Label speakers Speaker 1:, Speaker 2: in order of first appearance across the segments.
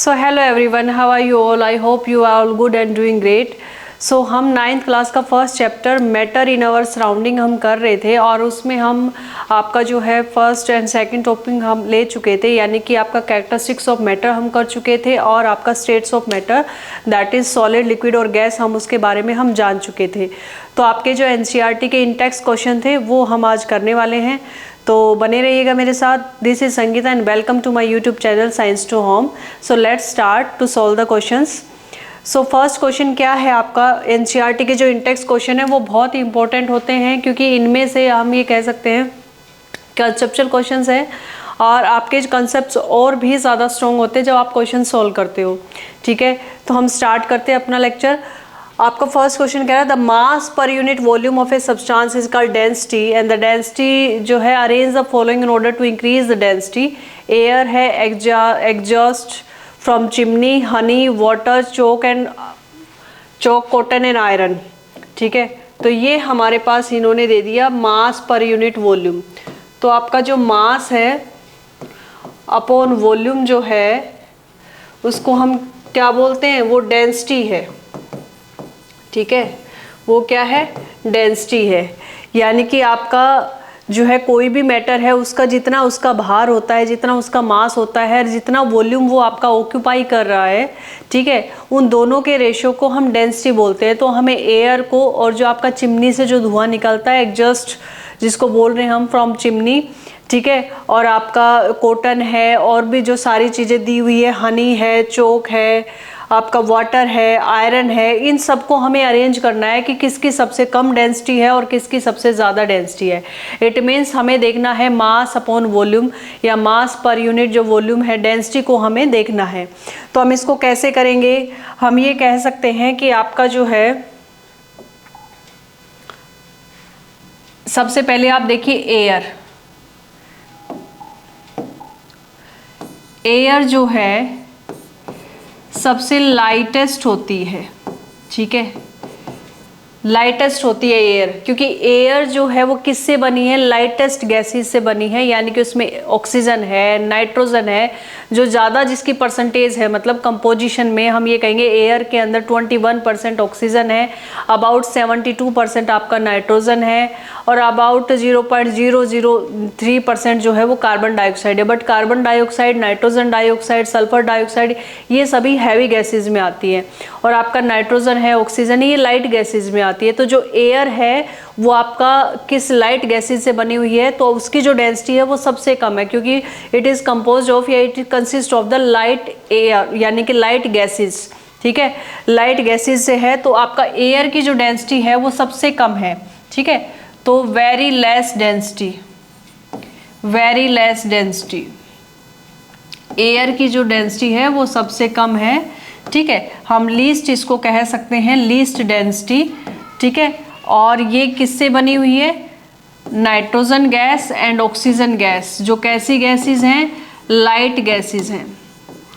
Speaker 1: So hello everyone, how are you all? I hope you are all good and doing great. So हम 9th class का first chapter matter in our surrounding हम कर रहे थे और उसमें हम आपका जो है फर्स्ट एंड सेकंड टॉपिक हम ले चुके थे, यानी कि आपका कैरेक्टरिस्टिक्स ऑफ मैटर हम कर चुके थे और आपका states of matter that is solid, liquid और गैस हम उसके बारे में हम जान चुके थे। तो आपके जो एनसीईआरटी के इंटेक्स क्वेश्चन थे वो हम आज करने वाले हैं, तो बने रहिएगा मेरे साथ। This is Sangeeta and welcome to my YouTube channel science to home. So let's start to solve the questions. So first question क्या है आपका, एनसीईआरटी के जो इंटेक्स क्वेश्चन है वो बहुत ही इंपॉर्टेंट होते हैं क्योंकि इनमें से हम ये कह सकते हैं कंसेप्चुअल क्वेश्चंस है और आपके कंसेप्ट्स और भी ज़्यादा स्ट्रॉन्ग होते हैं जब आप क्वेश्चन सॉल्व करते हो। ठीक है, तो हम स्टार्ट करते हैं अपना लेक्चर। आपका फर्स्ट क्वेश्चन कह रहा है the mass per unit volume of a substance is called density and the density जो है arrange the following in order to increase the density. Air है, exhaust from chimney, honey, water, chalk, cotton and iron. ठीक है, तो ये हमारे पास इन्होंने दे दिया मास पर यूनिट वॉल्यूम। तो आपका जो मास है अपॉन वॉल्यूम जो है उसको हम क्या बोलते हैं, वो डेंसिटी है। ठीक है, वो क्या है, डेंसिटी है। यानी कि आपका जो है कोई भी मैटर है उसका जितना उसका भार होता है, जितना उसका मास होता है, जितना वॉल्यूम वो आपका ऑक्यूपाई कर रहा है, ठीक है, उन दोनों के रेशियो को हम डेंसिटी बोलते हैं। तो हमें एयर को और जो आपका चिमनी से जो धुआं निकलता है एग्जॉस्ट जिसको बोल रहे हैं हम फ्रॉम चिमनी, ठीक है, और आपका कॉटन है और भी जो सारी चीज़ें दी हुई है, हनी है, चोक है, आपका वाटर है, आयरन है, इन सबको हमें अरेंज करना है कि किसकी सबसे कम डेंसिटी है और किसकी सबसे ज़्यादा डेंसिटी है। इट मीन्स हमें देखना है मास अपॉन वॉल्यूम या मास पर यूनिट जो वॉल्यूम है डेंसिटी को हमें देखना है। तो हम इसको कैसे करेंगे, हम ये कह सकते हैं कि आपका जो है सबसे पहले आप देखिए एयर जो है सबसे लाइटेस्ट होती है। ठीक है, लाइटेस्ट होती है एयर, क्योंकि एयर जो है वो किससे बनी है, लाइटेस्ट गैसेस से बनी है, यानी कि उसमें ऑक्सीजन है, नाइट्रोजन है, जो ज़्यादा जिसकी परसेंटेज है, मतलब कंपोजिशन में हम ये कहेंगे एयर के अंदर 21% ऑक्सीजन है, अबाउट 72% आपका नाइट्रोजन है और अबाउट 0.003% जो है वो कार्बन डाइऑक्साइड है। But carbon dioxide, nitrogen dioxide, sulphur dioxide ये सभी हैवी गैसेज में आती है और आपका नाइट्रोजन है, ऑक्सीजन ये लाइट गैसेज में आती है। तो जो एयर है वो आपका किस लाइट गैसेज से बनी हुई है, तो उसकी जो डेंसिटी है वो सबसे कम है क्योंकि इट इज़ कंपोज्ड ऑफ या it consist of the light air, यानी कि लाइट गैसेज। ठीक है, लाइट गैसेज से है तो आपका एयर की जो डेंसिटी है वो सबसे कम है। ठीक है, तो वेरी लेस डेंसिटी एयर की जो डेंसिटी है वो सबसे कम है। ठीक है, हम लीस्ट इसको कह सकते हैं, लीस्ट डेंसिटी। ठीक है, और ये किससे बनी हुई है, nitrogen gas and oxygen gas, जो कैसी गैसेस हैं, लाइट गैसेस हैं।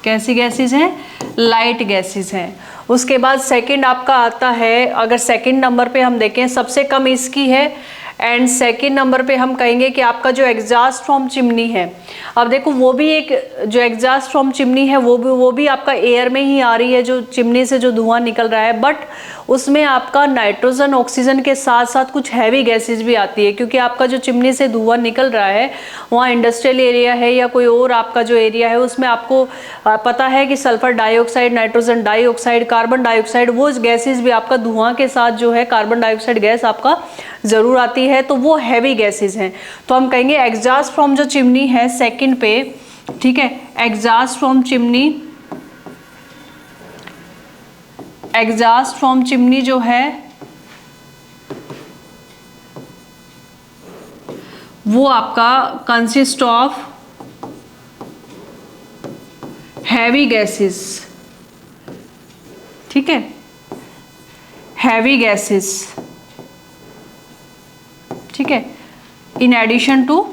Speaker 1: कैसी गैसेस हैं, लाइट गैसेस हैं। उसके बाद सेकंड आपका आता है, अगर सेकंड नंबर पे हम देखें सबसे कम इसकी है एंड सेकंड नंबर पे हम कहेंगे कि आपका जो एग्जॉस्ट फ्रॉम चिमनी है। अब देखो वो भी एक जो एग्जॉस्ट फ्रॉम चिमनी है वो भी आपका एयर में ही आ रही है, जो चिमनी से जो धुआं निकल रहा है, बट उसमें आपका नाइट्रोजन ऑक्सीजन के साथ साथ कुछ हैवी गैसेज भी आती है क्योंकि आपका जो चिमनी से धुआं निकल रहा है वहाँ इंडस्ट्रियल एरिया है या कोई और आपका जो एरिया है उसमें आपको पता है कि sulphur dioxide, nitrogen dioxide, carbon dioxide, वो गैसेज भी आपका धुआं के साथ जो है कार्बन डाइऑक्साइड गैस आपका ज़रूर आती है, तो वो हैवी गैसेज हैं। तो हम कहेंगे एग्जॉस्ट फ्रॉम जो चिमनी है सेकंड पे, ठीक है, एग्जॉस्ट फ्रॉम चिमनी जो है वो आपका कंसिस्ट ऑफ हैवी गैसेस। ठीक है, हैवी गैसेस। ठीक है, in addition to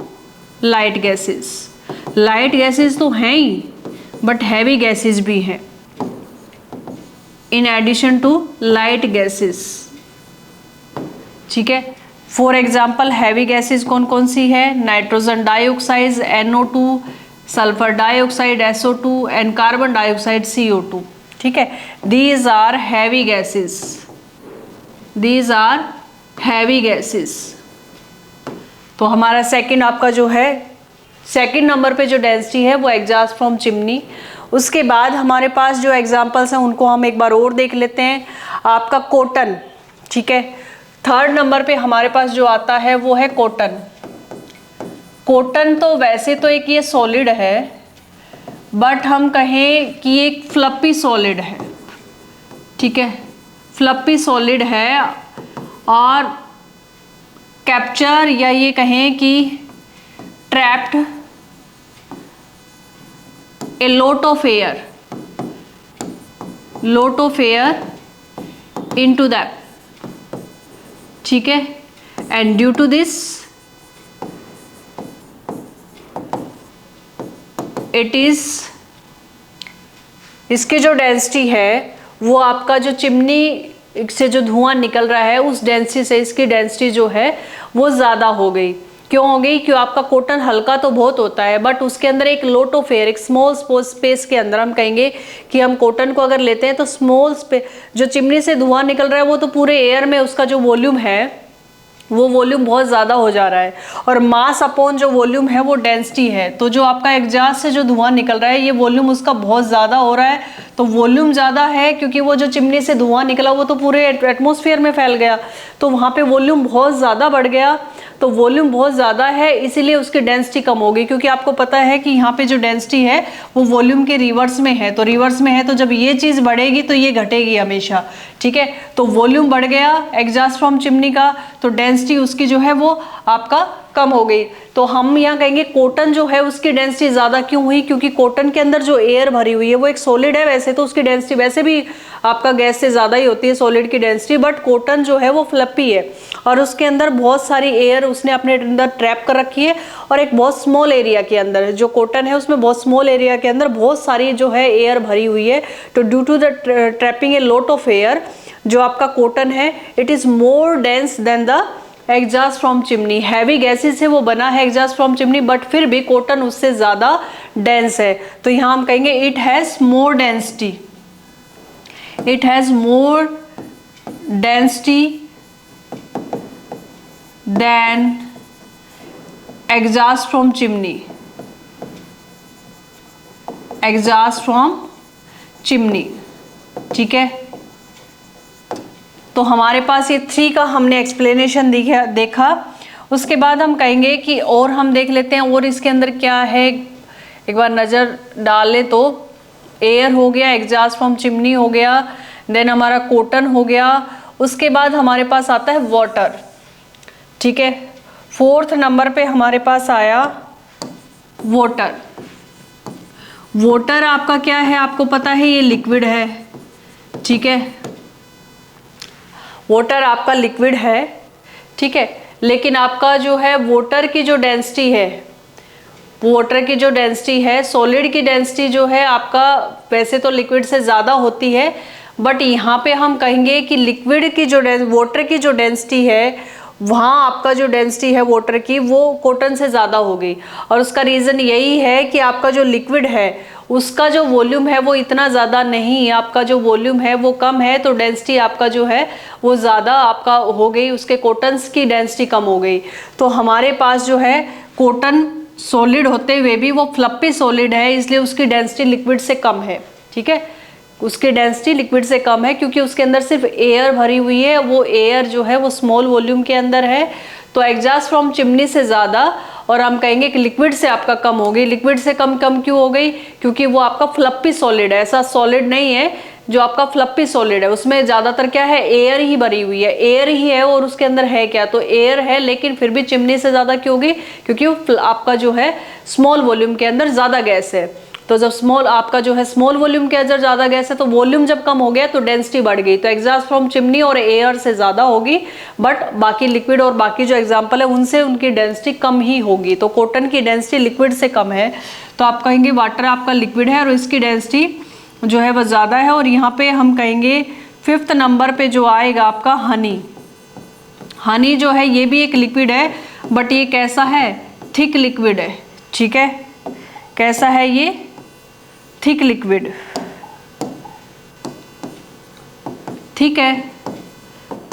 Speaker 1: light gases. Light gases तो हैं ही बट हैवी गैसेस भी हैं in addition to light gases. ठीक है, फॉर एग्जाम्पल हैवी गैसेस कौन कौन सी है, nitrogen dioxide, NO2, sulphur dioxide SO2 and carbon dioxide CO2। ठीक है, these are heavy gases, these are heavy gases. तो हमारा सेकंड आपका जो है, सेकंड नंबर पे जो डेंसिटी है वो एग्जॉस्ट फ्रॉम चिमनी। उसके बाद हमारे पास जो एग्जांपल्स हैं उनको हम एक बार और देख लेते हैं। आपका कॉटन, ठीक है, थर्ड नंबर पे हमारे पास जो आता है वो है कॉटन। कॉटन तो वैसे तो एक ये सॉलिड है, बट हम कहें कि एक फ्लपी सॉलिड है। ठीक है, फ्लपी सॉलिड है और कैप्चर या ये कहें कि trapped a lot of air into that। ठीक है, and due to this it is, इसकी जो डेंसिटी है वो आपका जो चिमनी से जो धुआं निकल रहा है उस डेंसिटी से इसकी डेंसिटी जो है वो ज़्यादा हो गई। क्यों हो गई? क्यों आपका कॉटन हल्का तो बहुत होता है, बट उसके अंदर एक lot of air, एक स्मॉल स्पेस के अंदर, हम कहेंगे कि हम कॉटन को अगर लेते हैं तो स्मॉल स्पेस, जो चिमनी से धुआं निकल रहा है वो तो पूरे एयर में उसका जो वॉल्यूम है वो वॉल्यूम बहुत ज़्यादा हो जा रहा है, और मास अपॉन जो वॉल्यूम है वो डेंसिटी है। तो जो आपका एग्जॉस्ट से जो धुआं निकल रहा है ये वॉल्यूम उसका बहुत ज़्यादा हो रहा है। तो वॉल्यूम ज़्यादा है क्योंकि वो जो चिमनी से धुआं निकला वो तो पूरे एटमॉस्फेयर में फैल गया, तो वहाँ पे वॉल्यूम बहुत ज़्यादा बढ़ गया। तो वॉल्यूम बहुत ज़्यादा है इसीलिए उसकी डेंसिटी कम होगी, क्योंकि आपको पता है कि यहाँ पे जो डेंसिटी है वो वॉल्यूम के रिवर्स में है। तो रिवर्स में है तो जब ये चीज़ बढ़ेगी तो ये घटेगी हमेशा। ठीक है, तो वॉल्यूम बढ़ गया एग्जॉस्ट फ्रॉम चिमनी का, तो डेंसिटी उसकी जो है वो आपका कम हो गई। तो हम यहाँ कहेंगे कॉटन जो है उसकी डेंसिटी ज़्यादा क्यों हुई? क्योंकि कॉटन के अंदर जो एयर भरी हुई है वो एक सॉलिड है, वैसे तो उसकी डेंसिटी वैसे भी आपका गैस से ज़्यादा ही होती है सॉलिड की डेंसिटी, बट कॉटन जो है वो फ्लपी है और उसके अंदर बहुत सारी एयर उसने अपने अंदर ट्रैप कर रखी है, और एक बहुत स्मॉल एरिया के अंदर जो कॉटन है उसमें बहुत स्मॉल एरिया के अंदर बहुत सारी जो है एयर भरी हुई है। तो due to the trapping a lot of air, जो आपका कॉटन है it is more dense than the exhaust from chimney. Heavy gases से वो बना है एग्जॉस्ट फ्रॉम चिमनी, बट फिर भी कॉटन उससे ज़्यादा डेंस है। तो यहाँ हम कहेंगे it has more density, it has more density than exhaust from chimney, exhaust from chimney. ठीक है, तो हमारे पास ये 3 का हमने एक्सप्लेनेशन देखा। उसके बाद हम कहेंगे कि और हम देख लेते हैं और इसके अंदर क्या है, एक बार नज़र डालें तो एयर हो गया, एग्जॉस्ट फ्रॉम चिमनी हो गया, देन हमारा कॉटन हो गया, उसके बाद हमारे पास आता है वाटर। ठीक है, 4th नंबर पे हमारे पास आया वाटर। वाटर आपका क्या है, आपको पता है ये लिक्विड है। ठीक है, वाटर आपका लिक्विड है। ठीक है, लेकिन आपका जो है वाटर की जो डेंसिटी है, वाटर की जो डेंसिटी है, सॉलिड की डेंसिटी जो है आपका वैसे तो लिक्विड से ज़्यादा होती है, बट यहाँ पे हम कहेंगे कि लिक्विड की जो वाटर की जो डेंसिटी है वहाँ आपका जो डेंसिटी है वाटर की वो कॉटन से ज़्यादा हो गई। और उसका रीज़न यही है कि आपका जो लिक्विड है उसका जो वॉल्यूम है वो इतना ज़्यादा नहीं, आपका जो वॉल्यूम है वो कम है, तो डेंसिटी आपका जो है वो ज़्यादा आपका हो गई, उसके कॉटन्स की डेंसिटी कम हो गई। तो हमारे पास जो है कॉटन सॉलिड होते हुए भी वो फ्लपी सॉलिड है, इसलिए उसकी डेंसिटी लिक्विड से कम है। ठीक है, उसकी डेंसिटी लिक्विड से कम है क्योंकि उसके अंदर सिर्फ एयर भरी हुई है, वो एयर जो है वो स्मॉल वॉल्यूम के अंदर है। तो एग्जॉस्ट फ्रॉम चिमनी से ज़्यादा, और हम कहेंगे कि लिक्विड से आपका कम हो गई। लिक्विड से कम क्यों हो गई? क्योंकि वो आपका फ्लपी सॉलिड है, ऐसा सॉलिड नहीं है जो आपका फ्लपी सॉलिड है, उसमें ज़्यादातर क्या है, एयर ही भरी हुई है, एयर ही है, और उसके अंदर है क्या, तो एयर है, लेकिन फिर भी चिमनी से ज़्यादा क्यों होगी? क्योंकि वो आपका जो है स्मॉल वॉल्यूम के अंदर ज़्यादा गैस है। तो जब स्मॉल आपका जो है स्मॉल वॉल्यूम के अंदर ज़्यादा गैस है तो वॉल्यूम जब कम हो गया तो डेंसिटी बढ़ गई, तो एग्जॉस्ट फ्रॉम चिमनी और एयर से ज़्यादा होगी, बट बाकी लिक्विड और बाकी जो एग्जांपल है उनसे उनकी डेंसिटी कम ही होगी। तो कॉटन की डेंसिटी लिक्विड से कम है, तो आप कहेंगे वाटर आपका लिक्विड है और इसकी डेंसिटी जो है वह ज़्यादा है। और यहाँ पे हम कहेंगे 5th नंबर पे जो आएगा आपका हनी। हनी जो है ये भी एक लिक्विड है, बट ये कैसा है, थिक लिक्विड है। ठीक है, कैसा है ये? थिक लिक्विड, ठीक है।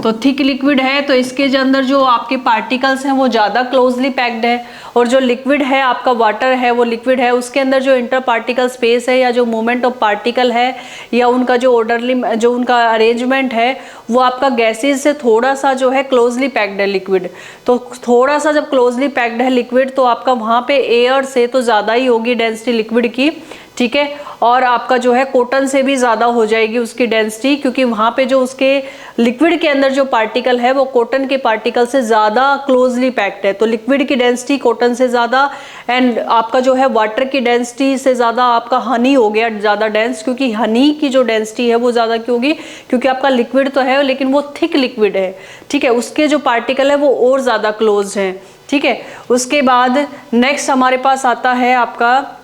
Speaker 1: तो थिक लिक्विड है तो इसके जो अंदर जो आपके पार्टिकल्स हैं वो ज़्यादा क्लोजली पैक्ड है, और जो लिक्विड है आपका वाटर है वो लिक्विड है, उसके अंदर जो इंटर पार्टिकल स्पेस है या जो मूवमेंट ऑफ पार्टिकल है या उनका जो ऑर्डरली जो उनका अरेंजमेंट है वो आपका गैसेज से थोड़ा सा जो है क्लोजली पैक्ड है लिक्विड। तो थोड़ा सा जब क्लोजली पैक्ड है लिक्विड तो आपका वहाँ पे एयर से तो ज़्यादा ही होगी डेंसिटी लिक्विड की, ठीक है। और आपका जो है कॉटन से भी ज़्यादा हो जाएगी उसकी डेंसिटी, क्योंकि वहाँ पे जो उसके लिक्विड के अंदर जो पार्टिकल है वो कॉटन के पार्टिकल से ज़्यादा क्लोजली पैक्ड है। तो लिक्विड की डेंसिटी कॉटन से ज़्यादा, एंड आपका जो है वाटर की डेंसिटी से ज़्यादा आपका हनी हो गया ज़्यादा डेंस, क्योंकि हनी की जो डेंसिटी है वो ज़्यादा क्यों होगी? क्योंकि आपका लिक्विड तो है लेकिन वो थिक लिक्विड है, ठीक है। उसके जो पार्टिकल है वो और ज़्यादा क्लोज हैं, ठीक है। उसके बाद नेक्स्ट हमारे पास आता है आपका,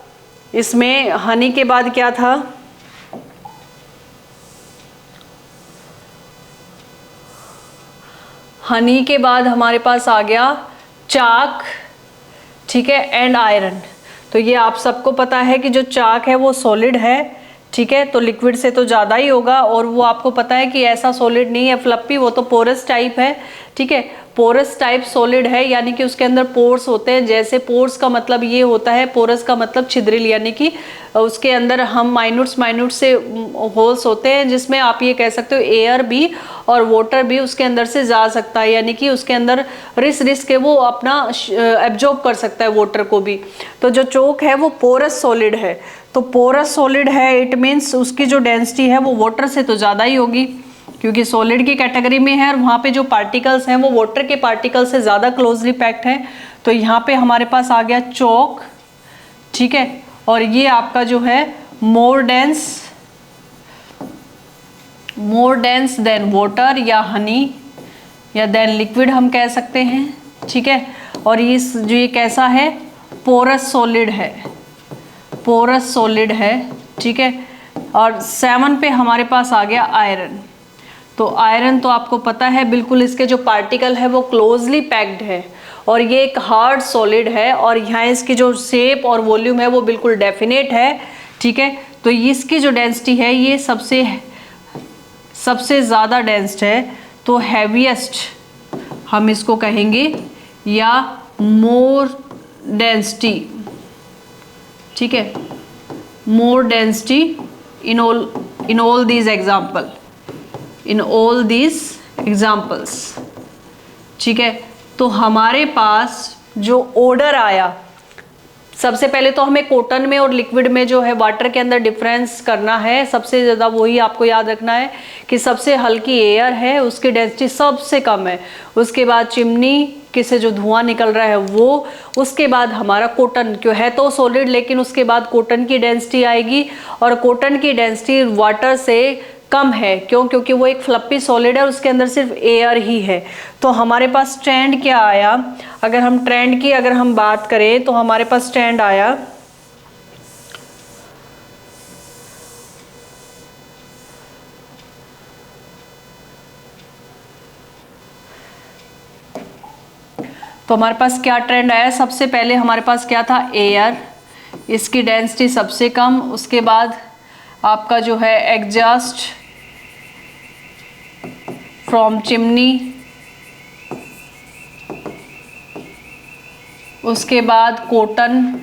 Speaker 1: इसमें हनी के बाद क्या था? हनी के बाद हमारे पास आ गया चाक, ठीक है, एंड आयरन। तो ये आप सबको पता है कि जो चाक है वो सॉलिड है, ठीक है, तो लिक्विड से तो ज़्यादा ही होगा, और वो आपको पता है कि ऐसा सॉलिड नहीं है फ्लफी, वो तो पोरस टाइप है, ठीक है। पोरस टाइप सॉलिड है, यानी कि उसके अंदर पोर्स होते हैं। जैसे पोर्स का मतलब ये होता है, पोरस का मतलब छिद्रिल, यानी कि उसके अंदर हम माइन्यूट से होल्स होते हैं, जिसमें आप ये कह सकते हो एयर भी और वाटर भी उसके अंदर से जा सकता है, यानी कि उसके अंदर रिस के वो अपना एब्जॉर्ब कर सकता है वाटर को भी। तो जो चोक है वो पोरस सॉलिड है, तो पोरस सॉलिड है इट मीन्स उसकी जो डेंसिटी है वो वाटर से तो ज़्यादा ही होगी, क्योंकि सॉलिड की कैटेगरी में है और वहाँ पे जो पार्टिकल्स हैं वो वाटर के पार्टिकल से ज़्यादा क्लोजली पैक्ड है। तो यहाँ पे हमारे पास आ गया चॉक, ठीक है, और ये आपका जो है मोर डेंस देन वाटर या हनी या देन लिक्विड हम कह सकते हैं, ठीक है। और ये कैसा है? पोरस सॉलिड है, पोरस सॉलिड है, ठीक है। और 7 पे हमारे पास आ गया आयरन। तो आयरन तो आपको पता है बिल्कुल इसके जो पार्टिकल है वो क्लोजली पैक्ड है, और ये एक हार्ड सॉलिड है, और यहाँ इसकी जो शेप और वॉल्यूम है वो बिल्कुल डेफिनेट है, ठीक है। तो इसकी जो डेंसिटी है ये सबसे ज़्यादा डेंस्ड है, तो हैवीएस्ट हम इसको कहेंगे, या मोर डेंसिटी, ठीक है, more density in all these examples, ठीक है। तो हमारे पास जो ऑर्डर आया, सबसे पहले तो हमें कॉटन में और लिक्विड में जो है वाटर के अंदर डिफरेंस करना है। सबसे ज़्यादा वही आपको याद रखना है कि सबसे हल्की एयर है उसकी डेंसिटी सबसे कम है, उसके बाद चिमनी से जो धुआं निकल रहा है वो, उसके बाद हमारा कॉटन क्यों है तो सॉलिड, लेकिन उसके बाद कॉटन की डेंसिटी आएगी, और कॉटन की डेंसिटी वाटर से कम है। क्यों? क्योंकि वो एक फ्लफी सॉलिड है, उसके अंदर सिर्फ एयर ही है। तो हमारे पास ट्रेंड क्या आया? अगर हम ट्रेंड की बात करें तो हमारे पास ट्रेंड आया तो हमारे पास क्या ट्रेंड आया? सबसे पहले हमारे पास क्या था? एयर, इसकी डेंसिटी सबसे कम, उसके बाद आपका जो है एग्जॉस्ट फ्रॉम चिमनी, उसके बाद कॉटन,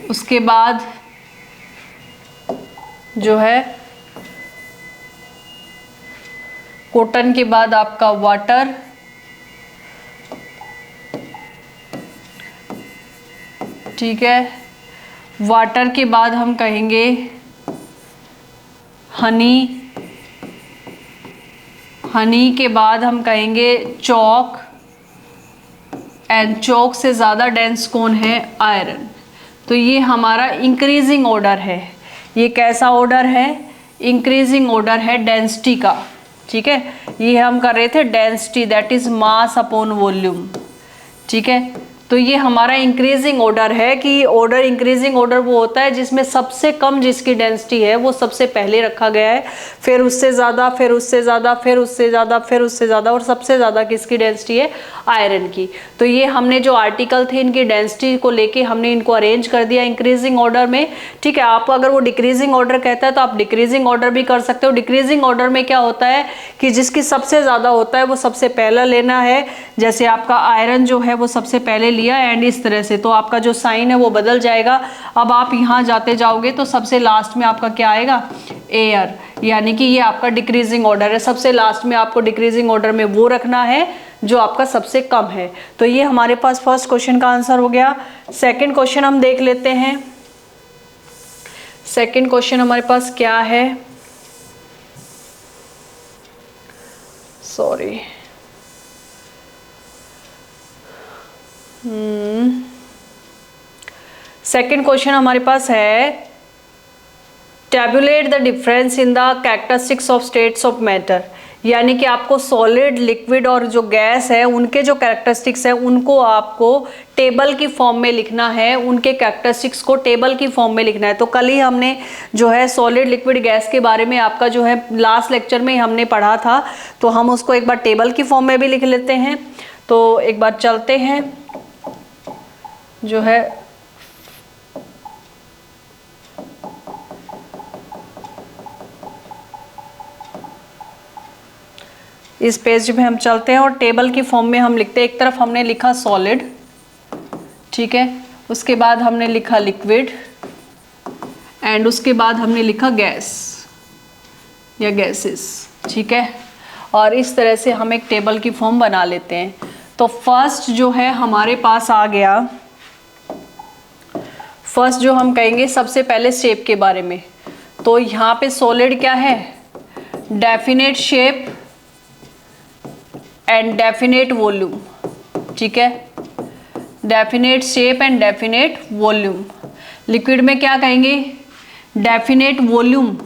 Speaker 1: उसके बाद जो है कॉटन के बाद आपका वाटर, ठीक है। वाटर के बाद हम कहेंगे हनी, हनी के बाद हम कहेंगे चॉक, एंड चॉक से ज़्यादा डेंस कौन है? आयरन। तो ये हमारा इंक्रीजिंग ऑर्डर है। ये कैसा ऑर्डर है? इंक्रीजिंग ऑर्डर है डेंसिटी का, ठीक है। ये हम कर रहे थे density, that is mass upon volume, ठीक है। तो ये हमारा इंक्रीजिंग ऑर्डर है कि ऑर्डर इंक्रीजिंग ऑर्डर वो होता है जिसमें सबसे कम जिसकी डेंसिटी है वो सबसे पहले रखा गया है, फिर उससे ज़्यादा, फिर उससे ज़्यादा, फिर उससे ज़्यादा, फिर उससे ज़्यादा, और सबसे ज़्यादा किसकी डेंसिटी है, आयरन की। तो ये हमने जो आर्टिकल थे इनकी डेंसिटी को लेके हमने इनको अरेंज कर दिया इंक्रीजिंग ऑर्डर में। ठीक है, आप अगर वो डिक्रीजिंग ऑर्डर कहता है तो आप डिक्रीजिंग ऑर्डर भी कर सकते हो। डिक्रीजिंग ऑर्डर में क्या होता है कि जिसकी सबसे ज़्यादा होता है वो सबसे पहला लेना है, जैसे आपका आयरन जो है वो सबसे पहले लिया एंड इस तरह से, तो आपका जो साइन है वो बदल जाएगा। अब आप यहाँ जाते जाओगे तो सबसे लास्ट में आपका क्या आएगा, एयर, यानी कि ये आपका डिक्रीजिंग ऑर्डर है। सबसे लास्ट में आपको डिक्रीजिंग ऑर्डर में वो रखना है जो आपका सबसे कम है। तो ये हमारे पास फर्स्ट क्वेश्चन का आंसर हो गया। सेकंड क्वेश्चन हम देख लेते हैं। सेकंड क्वेश्चन हमारे पास क्या है, सॉरी, सेकंड क्वेश्चन हमारे पास है tabulate the difference in the characteristics of states of matter, यानी कि आपको सॉलिड, लिक्विड और जो गैस है उनके जो कैरेक्टरिस्टिक्स है उनको आपको टेबल की फॉर्म में लिखना है, उनके कैरेक्टरिस्टिक्स को टेबल की फॉर्म में लिखना है। तो कल ही हमने जो है सॉलिड, लिक्विड, गैस के बारे में आपका जो है लास्ट लेक्चर में हमने पढ़ा था, तो हम उसको एक बार टेबल की फॉर्म में भी लिख लेते हैं। तो एक बार चलते हैं, जो है इस पेज में हम चलते हैं और टेबल की फॉर्म में हम लिखते हैं। एक तरफ हमने लिखा सॉलिड, ठीक है, उसके बाद हमने लिखा लिक्विड एंड उसके बाद हमने लिखा गैस या गैसेस, ठीक है, और इस तरह से हम एक टेबल की फॉर्म बना लेते हैं। तो फर्स्ट जो है हमारे पास आ गया, फर्स्ट जो हम कहेंगे सबसे पहले शेप के बारे में। तो यहाँ पे सॉलिड क्या है, definite shape and definite volume, ठीक है, definite shape and definite volume. Liquid में क्या कहेंगे, definite volume,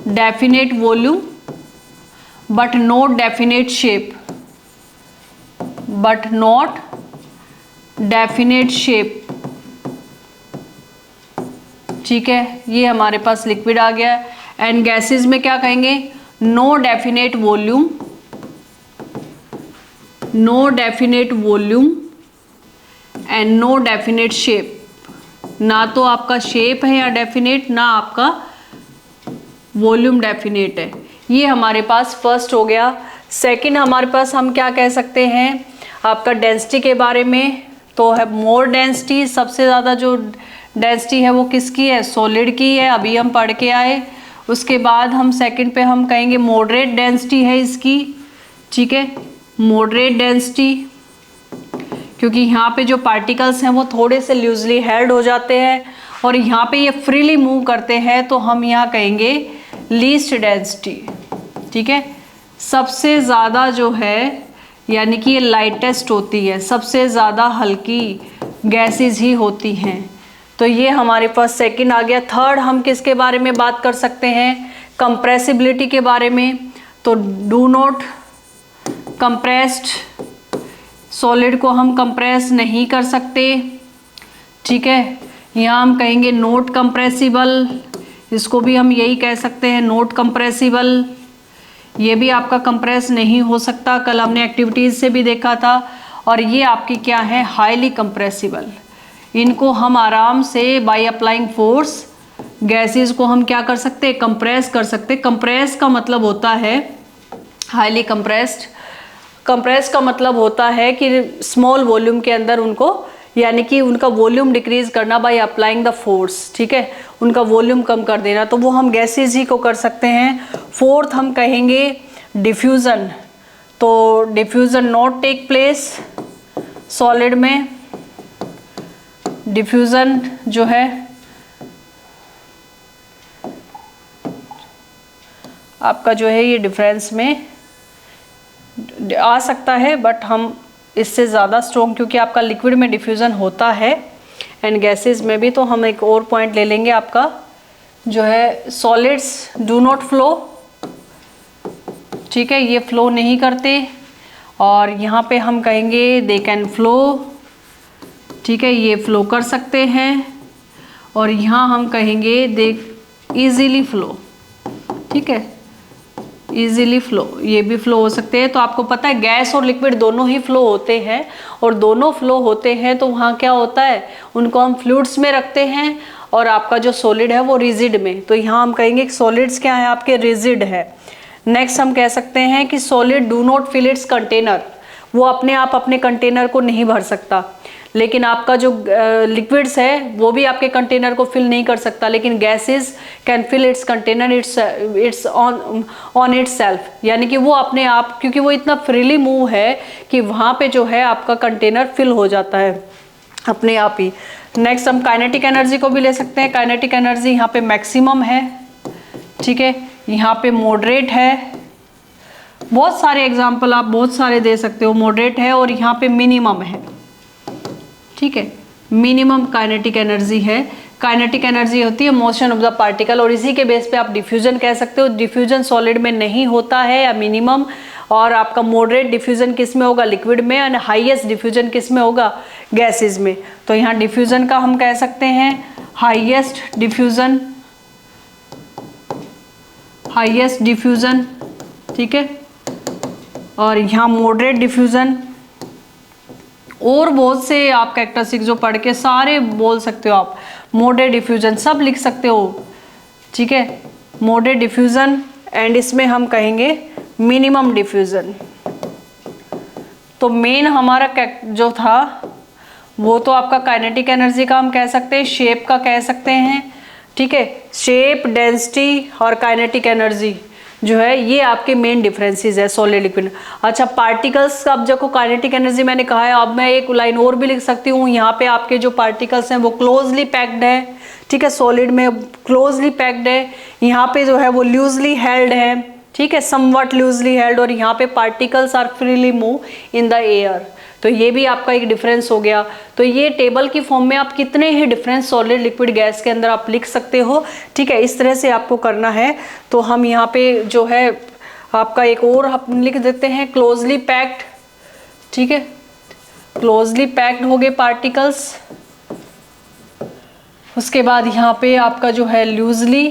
Speaker 1: definite volume but not definite shape, but not definite shape, ठीक है, ये हमारे पास लिक्विड आ गया। एंड गैसेस में क्या कहेंगे, no definite volume, no definite volume and no definite shape, ना तो आपका शेप है या डेफिनेट, ना आपका वॉल्यूम डेफिनेट है। ये हमारे पास फर्स्ट हो गया। सेकंड हमारे पास हम क्या कह सकते हैं आपका डेंसिटी के बारे में, तो है मोर डेंसिटी, सबसे ज़्यादा जो डेंसिटी है वो किसकी है, सॉलिड की है, अभी हम पढ़ के आए। उसके बाद हम सेकंड पे हम कहेंगे मॉडरेट डेंसिटी है इसकी, ठीक है, मॉडरेट डेंसिटी, क्योंकि यहाँ पे जो पार्टिकल्स हैं वो थोड़े से लूजली हेल्ड हो जाते हैं और यहाँ पे ये फ्रीली मूव करते हैं, तो हम यहाँ कहेंगे लीस्ट डेंसिटी, ठीक है, सबसे ज़्यादा जो है, यानी कि ये लाइटेस्ट होती है, सबसे ज़्यादा हल्की गैसेस ही होती हैं। तो ये हमारे पास सेकंड आ गया। थर्ड हम किसके बारे में बात कर सकते हैं, कंप्रेसिबिलिटी के बारे में। तो डू नॉट कंप्रेस्ड, सॉलिड को हम कंप्रेस नहीं कर सकते, ठीक है, यहाँ हम कहेंगे नॉट कंप्रेसिबल, इसको भी हम यही कह सकते हैं नॉट कंप्रेसिबल, ये भी आपका कंप्रेस नहीं हो सकता, कल हमने एक्टिविटीज़ से भी देखा था। और ये आपकी क्या है, हाईली कंप्रेसिबल, इनको हम आराम से बाय अप्लाइंग फोर्स गैसेस को हम क्या कर सकते हैं, कंप्रेस कर सकते। कंप्रेस का मतलब होता है हाईली कंप्रेस्ड, कंप्रेस का मतलब होता है कि स्मॉल वॉल्यूम के अंदर उनको, यानी कि उनका वॉल्यूम डिक्रीज करना बाय अप्लाइंग द फोर्स, ठीक है, उनका वॉल्यूम कम कर देना, तो वो हम गैसेस ही को कर सकते हैं। फोर्थ हम कहेंगे डिफ्यूज़न, तो diffusion not take place solid में, डिफ्यूज़न जो है आपका जो है ये डिफरेंस में आ सकता है, बट हम इससे ज़्यादा स्ट्रॉन्ग, क्योंकि आपका लिक्विड में डिफ्यूज़न होता है एंड गैसेस में भी। तो हम एक और पॉइंट ले लेंगे आपका जो है सॉलिड्स डू नॉट फ्लो, ठीक है, ये फ्लो नहीं करते। और यहाँ पे हम कहेंगे दे कैन फ्लो, ठीक है, ये फ्लो कर सकते हैं। और यहाँ हम कहेंगे दे इजीली फ्लो, ठीक है, इजीली फ्लो, ये भी फ्लो हो सकते हैं। तो आपको पता है गैस और लिक्विड दोनों ही फ्लो होते हैं, और दोनों फ्लो होते हैं तो वहाँ क्या होता है, उनको हम फ्लूइड्स में रखते हैं और आपका जो सॉलिड है वो रिजिड में। तो यहाँ हम कहेंगे कि सॉलिड्स क्या है आपके, रिजिड है। नेक्स्ट हम कह सकते हैं कि solid do not fill its container, वो अपने आप अपने कंटेनर को नहीं भर सकता। लेकिन आपका जो लिक्विड्स है वो भी आपके कंटेनर को फिल नहीं कर सकता, लेकिन gases can fill its container it's on it's self, यानी कि वो अपने आप, क्योंकि वो इतना फ्रीली मूव है कि वहाँ पे जो है आपका कंटेनर फिल हो जाता है अपने आप ही। नेक्स्ट हम काइनेटिक एनर्जी को भी ले सकते हैं। काइनेटिक एनर्जी यहाँ पे मैक्सिमम है, ठीक है, यहाँ पे मॉडरेट है, बहुत सारे एग्जाम्पल आप बहुत सारे दे सकते हो, मॉडरेट है, और यहाँ पे मिनिमम है, ठीक है, मिनिमम काइनेटिक एनर्जी है। काइनेटिक एनर्जी होती है मोशन ऑफ द पार्टिकल, और इसी के बेस पे आप डिफ्यूजन कह सकते हो। डिफ्यूजन सॉलिड में नहीं होता है या मिनिमम, और आपका मॉडरेट डिफ्यूजन किस में होगा, लिक्विड में, एंड हाईएस्ट डिफ्यूजन किस में होगा, गैसेस में। तो यहाँ डिफ्यूजन का हम कह सकते हैं हाईएस्ट डिफ्यूजन, हाईएस्ट डिफ्यूजन, ठीक है, और यहाँ मॉडरेट डिफ्यूजन, और बहुत से आप कैरेक्टरिस्टिक जो पढ़ के सारे बोल सकते हो आप, मॉडरेट डिफ्यूजन सब लिख सकते हो, ठीक है, मॉडरेट डिफ्यूजन, एंड इसमें हम कहेंगे मिनिमम डिफ्यूजन। तो मेन हमारा जो था वो तो आपका काइनेटिक एनर्जी का हम कह सकते हैं, शेप का कह सकते हैं, ठीक है, शेप, डेंसिटी और काइनेटिक एनर्जी जो है ये आपके मेन डिफरेंसेस है सॉलिड लिक्विड। अच्छा, पार्टिकल्स का अब देखो काइनेटिक एनर्जी मैंने कहा है, अब मैं एक लाइन और भी लिख सकती हूँ। यहाँ पे आपके जो पार्टिकल्स हैं वो क्लोजली पैक्ड है, ठीक है, सॉलिड में क्लोजली पैक्ड है, यहाँ पे जो है वो लूजली हेल्ड है, ठीक है, समवट लूजली हेल्ड, और यहाँ पे particles are freely move in the air. तो ये भी आपका एक डिफरेंस हो गया। तो ये टेबल की फॉर्म में आप कितने ही डिफरेंस सॉलिड लिक्विड गैस के अंदर आप लिख सकते हो, ठीक है, इस तरह से आपको करना है। तो हम यहाँ पे जो है आपका एक और हम लिख देते हैं क्लोजली पैक्ड, ठीक है, क्लोजली पैक्ड हो गए पार्टिकल्स। उसके बाद यहाँ पे आपका जो है लूजली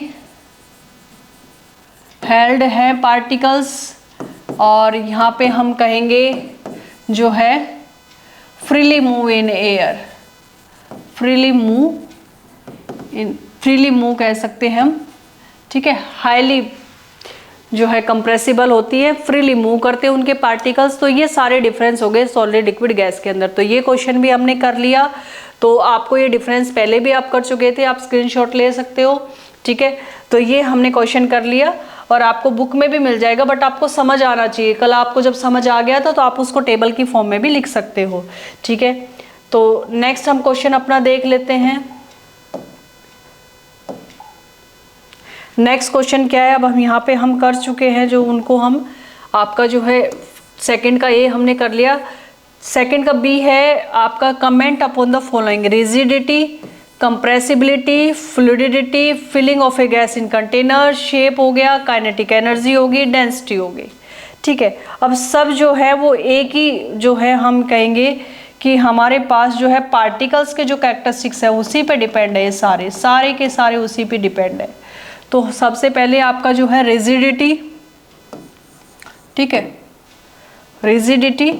Speaker 1: हेल्ड है पार्टिकल्स, और यहाँ पे हम कहेंगे जो है freely move in air, freely move कह सकते हैं हम, ठीक है, हाईली जो है कंप्रेसिबल होती है, फ्रीली मूव करते हैं उनके पार्टिकल्स। तो ये सारे डिफरेंस हो गए सॉलिड लिक्विड गैस के अंदर। तो ये क्वेश्चन भी हमने कर लिया। तो आपको ये डिफरेंस पहले भी आप कर चुके थे, आप स्क्रीनशॉट ले सकते हो, ठीक है। तो ये हमने क्वेश्चन कर लिया और आपको बुक में भी मिल जाएगा, बट आपको समझ आना चाहिए। कल आपको जब समझ आ गया था तो आप उसको टेबल की फॉर्म में भी लिख सकते हो, ठीक है। तो नेक्स्ट हम क्वेश्चन अपना देख लेते हैं। नेक्स्ट क्वेश्चन क्या है, अब हम यहाँ पे हम कर चुके हैं जो उनको हम आपका जो है सेकंड का ए हमने कर लिया। सेकंड का बी है आपका comment upon the following: rigidity, compressibility, fluidity, filling of a gas in container, shape हो गया, काइनेटिक एनर्जी होगी, डेंसिटी होगी, ठीक है। अब सब जो है वो एक ही जो है हम कहेंगे कि हमारे पास जो है पार्टिकल्स के जो कैरेक्टरिस्टिक्स है उसी पे डिपेंड है, ये सारे के सारे उसी पे डिपेंड है। तो सबसे पहले आपका जो है रिजिडिटी, ठीक है, रिजिडिटी,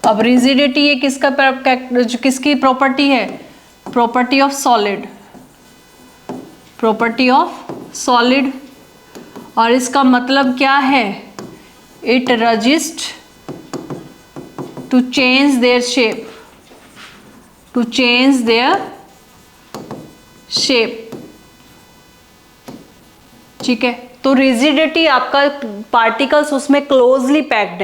Speaker 1: अब रिजिडिटी ये किसकी प्रॉपर्टी है? Property of solid, property of solid. और इसका मतलब क्या है? It resist to change their shape, to change their shape, ठीक है। तो रिजिडिटी आपका पार्टिकल्स उसमें क्लोजली पैक्ड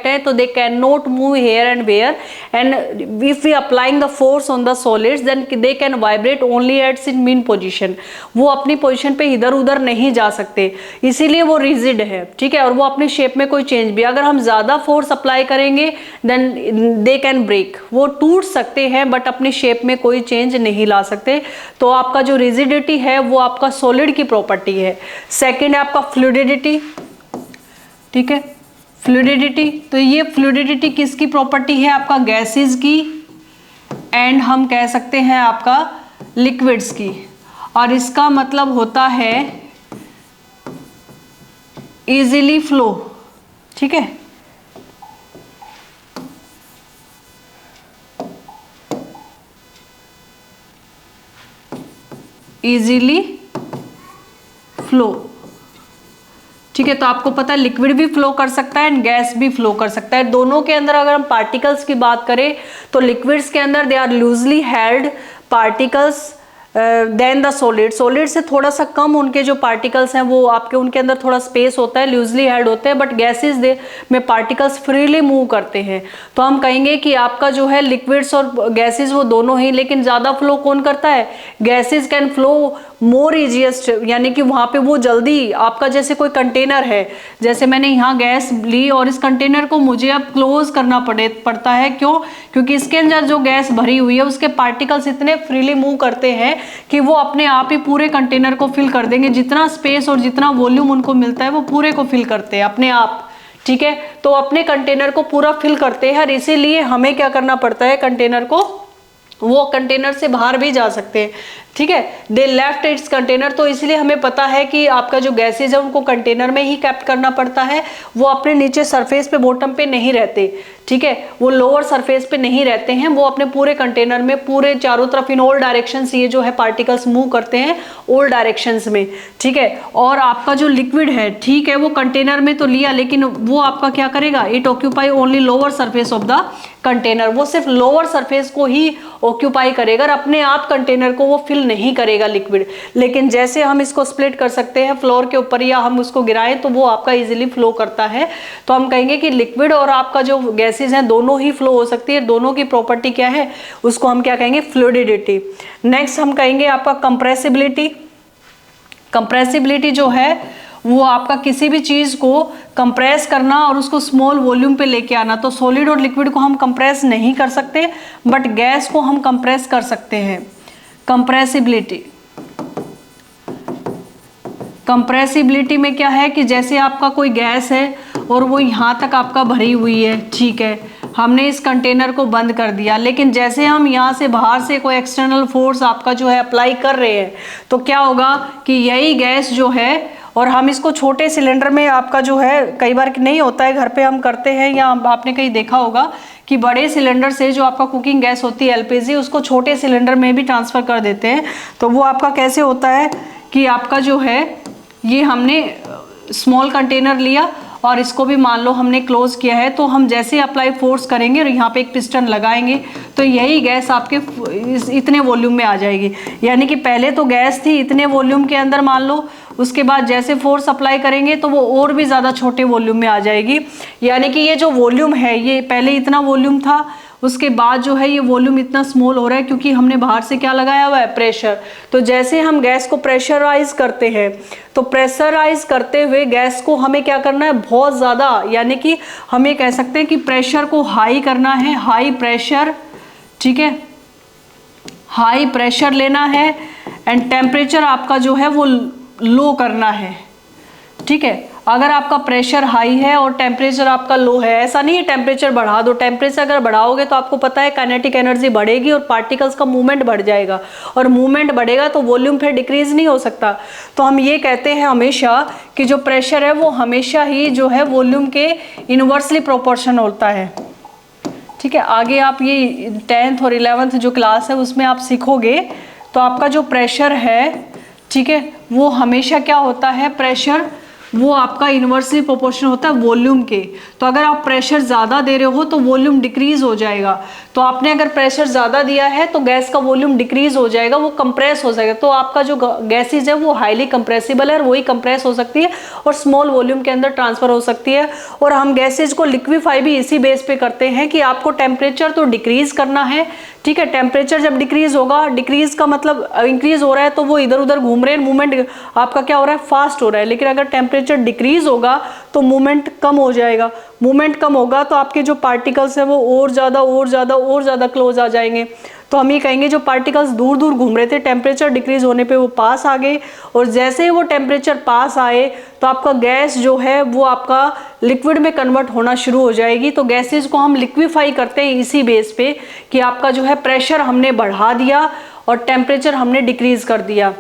Speaker 1: है, तो they can not move here and where, and if we applying the force on the solids then they can vibrate only at in mean position, वो अपनी position पे इधर उधर नहीं जा सकते, इसीलिए वो रिजिड है, ठीक है। और वो अपनी शेप में कोई चेंज भी, अगर हम ज्यादा फोर्स अप्लाई करेंगे देन दे कैन ब्रेक, वो टूट सकते हैं बट अपनी शेप में कोई चेंज नहीं ला सकते। तो आपका जो रिजिडिटी है वो आपका सॉलिड की प्रॉपर्टी है। सेकंड है आपका फ्लूइडिटी, ठीक है, फ्लूइडिटी। तो ये फ्लूइडिटी किसकी प्रॉपर्टी है? आपका गैसेस की, एंड हम कह सकते हैं आपका लिक्विड्स की, और इसका मतलब होता है इजीली फ्लो, ठीक है। इजीली फ्लो, ठीक है। तो आपको पता है लिक्विड भी फ्लो कर सकता है एंड गैस भी फ्लो कर सकता है। दोनों के अंदर अगर हम पार्टिकल्स की बात करें तो लिक्विड्स के अंदर they are loosely held particles then the solid से थोड़ा सा कम उनके जो पार्टिकल्स हैं वो आपके उनके अंदर थोड़ा स्पेस होता है, लूजली हेल्ड होते हैं, बट गैसेस में पार्टिकल्स फ्रीली मूव करते हैं। तो हम कहेंगे कि आपका जो है लिक्विड्स और गैसेस वो दोनों ही, लेकिन ज़्यादा फ्लो कौन करता है? Gases can flow more easiest, यानी कि वहाँ पे वो जल्दी, आपका जैसे कोई कंटेनर है, जैसे मैंने यहाँ गैस ली और इस कंटेनर को मुझे अब क्लोज करना पड़ता है, क्यों? क्योंकि इसके अंदर जो गैस भरी हुई है उसके पार्टिकल्स इतने फ्रीली मूव करते हैं कि वो अपने आप ही पूरे कंटेनर को फिल कर देंगे, जितना स्पेस और जितना वॉल्यूम उनको मिलता है वो पूरे को फिल करते हैं अपने आप, ठीक है। तो अपने कंटेनर को पूरा फिल करते हैं, और इसीलिए हमें क्या करना पड़ता है? कंटेनर को, वो कंटेनर से बाहर भी जा सकते हैं, ठीक है। दे लेफ्ट इट्स कंटेनर, तो इसलिए हमें पता है कि आपका जो गैसेज है उनको कंटेनर में ही कैप्ट करना पड़ता है, वो अपने नीचे सरफेस पे बॉटम पे नहीं रहते, ठीक है, वो लोअर सरफेस पे नहीं रहते हैं, वो अपने पूरे कंटेनर में पूरे चारों तरफ इन ऑल डायरेक्शंस ये जो है पार्टिकल्स मूव करते हैं ऑल डायरेक्शंस में, ठीक है। और आपका जो लिक्विड है, ठीक है, वो कंटेनर में तो लिया, लेकिन वो आपका क्या करेगा? It occupy only lower surface of the container, वो सिर्फ लोअर सरफेस को ही ऑक्यूपाई करेगा और अपने आप कंटेनर को वो फिल नहीं करेगा लिक्विड। लेकिन जैसे हम इसको स्प्लिट कर सकते हैं फ्लोर के ऊपर या हम उसको गिराएं तो वो आपका इजीली फ्लो करता है। तो हम कहेंगे कि लिक्विड और आपका जो गैसेज हैं दोनों ही फ्लो हो सकती है, दोनों की प्रॉपर्टी क्या है? उसको हम क्या कहेंगे? फ्लूइडिटी। नेक्स्ट हम कहेंगे आपका कंप्रेसिबिलिटी। कंप्रेसिबिलिटी जो है वो आपका किसी भी चीज को कंप्रेस करना और उसको स्मॉल वॉल्यूम पे लेके आना। तो सॉलिड और लिक्विड को हम कंप्रेस नहीं कर सकते, बट गैस को हम कंप्रेस कर सकते हैं। कंप्रेसिबिलिटी, कंप्रेसिबिलिटी में क्या है कि जैसे आपका कोई गैस है और वो यहाँ तक आपका भरी हुई है, ठीक है, हमने इस कंटेनर को बंद कर दिया, लेकिन जैसे हम यहाँ से बाहर से कोई एक्सटर्नल फोर्स आपका जो है अप्लाई कर रहे हैं तो क्या होगा कि यही गैस जो है, और हम इसको छोटे सिलेंडर में आपका जो है, कई बार नहीं होता है घर पे हम करते हैं या आपने कहीं देखा होगा कि बड़े सिलेंडर से जो आपका कुकिंग गैस होती है एलपीजी, उसको छोटे सिलेंडर में भी ट्रांसफ़र कर देते हैं। तो वो आपका कैसे होता है कि आपका जो है ये हमने स्मॉल कंटेनर लिया और इसको भी मान लो हमने क्लोज किया है, तो हम जैसे अप्लाई फोर्स करेंगे और यहाँ पे एक पिस्टन लगाएंगे तो यही गैस आपके इतने वॉल्यूम में आ जाएगी। यानी कि पहले तो गैस थी इतने वॉल्यूम के अंदर मान लो, उसके बाद जैसे फोर्स अप्लाई करेंगे तो वो और भी ज़्यादा छोटे वॉल्यूम में आ जाएगी। यानी कि ये जो वॉल्यूम है ये पहले इतना वॉल्यूम था, उसके बाद जो है ये वॉल्यूम इतना स्मॉल हो रहा है क्योंकि हमने बाहर से क्या लगाया हुआ है? प्रेशर। तो जैसे हम गैस को प्रेशराइज करते हैं तो प्रेशराइज करते हुए गैस को हमें क्या करना है? बहुत ज़्यादा, यानी कि हम ये कह सकते हैं कि प्रेशर को हाई करना है, हाई प्रेशर, ठीक है, हाई प्रेशर लेना है, एंड टेम्परेचर आपका जो है वो लो करना है, ठीक है। अगर आपका प्रेशर हाई है और टेम्परेचर आपका लो है, ऐसा नहीं है टेम्परेचर बढ़ा दो, टेम्परेचर अगर बढ़ाओगे तो आपको पता है काइनेटिक एनर्जी बढ़ेगी और पार्टिकल्स का मूवमेंट बढ़ जाएगा, और मूवमेंट बढ़ेगा तो वॉल्यूम फिर डिक्रीज नहीं हो सकता। तो हम ये कहते हैं हमेशा कि जो प्रेशर है वो हमेशा ही जो है वॉल्यूम के इनवर्सली प्रोपोर्शन होता है, ठीक है। आगे आप ये 10th और 11th जो क्लास है उसमें आप सीखोगे तो आपका जो प्रेशर है, ठीक है, वो हमेशा क्या होता है? प्रेशर वो आपका इन्वर्सली प्रोपोर्शनल होता है वॉल्यूम के। तो अगर आप प्रेशर ज़्यादा दे रहे हो तो वॉल्यूम डिक्रीज हो जाएगा। तो आपने अगर प्रेशर ज़्यादा दिया है तो गैस का वॉल्यूम डिक्रीज हो जाएगा, वो कंप्रेस हो जाएगा। तो आपका जो गैसेज है वो हाईली कंप्रेसिबल है और वही कंप्रेस हो सकती है और स्मॉल वॉल्यूम के अंदर ट्रांसफर हो सकती है। और हम गैसेज को लिक्विफाई भी इसी बेस पे करते हैं कि आपको टेम्परेचर तो डिक्रीज करना है, ठीक है। टेम्परेचर जब डिक्रीज होगा, डिक्रीज का मतलब इंक्रीज हो रहा है तो वो इधर उधर घूम रहे हैं, मूवमेंट आपका क्या हो रहा है, फास्ट हो रहा है। लेकिन अगर टेम्परेचर डिक्रीज होगा तो मूवमेंट कम हो जाएगा। मूवमेंट कम होगा तो आपके जो पार्टिकल्स है वो और ज़्यादा क्लोज आ जाएंगे। तो हम ये कहेंगे जो पार्टिकल्स दूर दूर घूम रहे थे, टेम्परेचर डिक्रीज होने पे वो पास आ गए, और जैसे ही वो टेम्परेचर पास आए तो आपका गैस जो है वो आपका लिक्विड में कन्वर्ट होना शुरू हो जाएगी। तो गैसेज को हम लिक्विफाई करते हैं इसी बेस पे कि आपका जो है प्रेशर हमने बढ़ा दिया और टेम्परेचर हमने डिक्रीज कर दिया।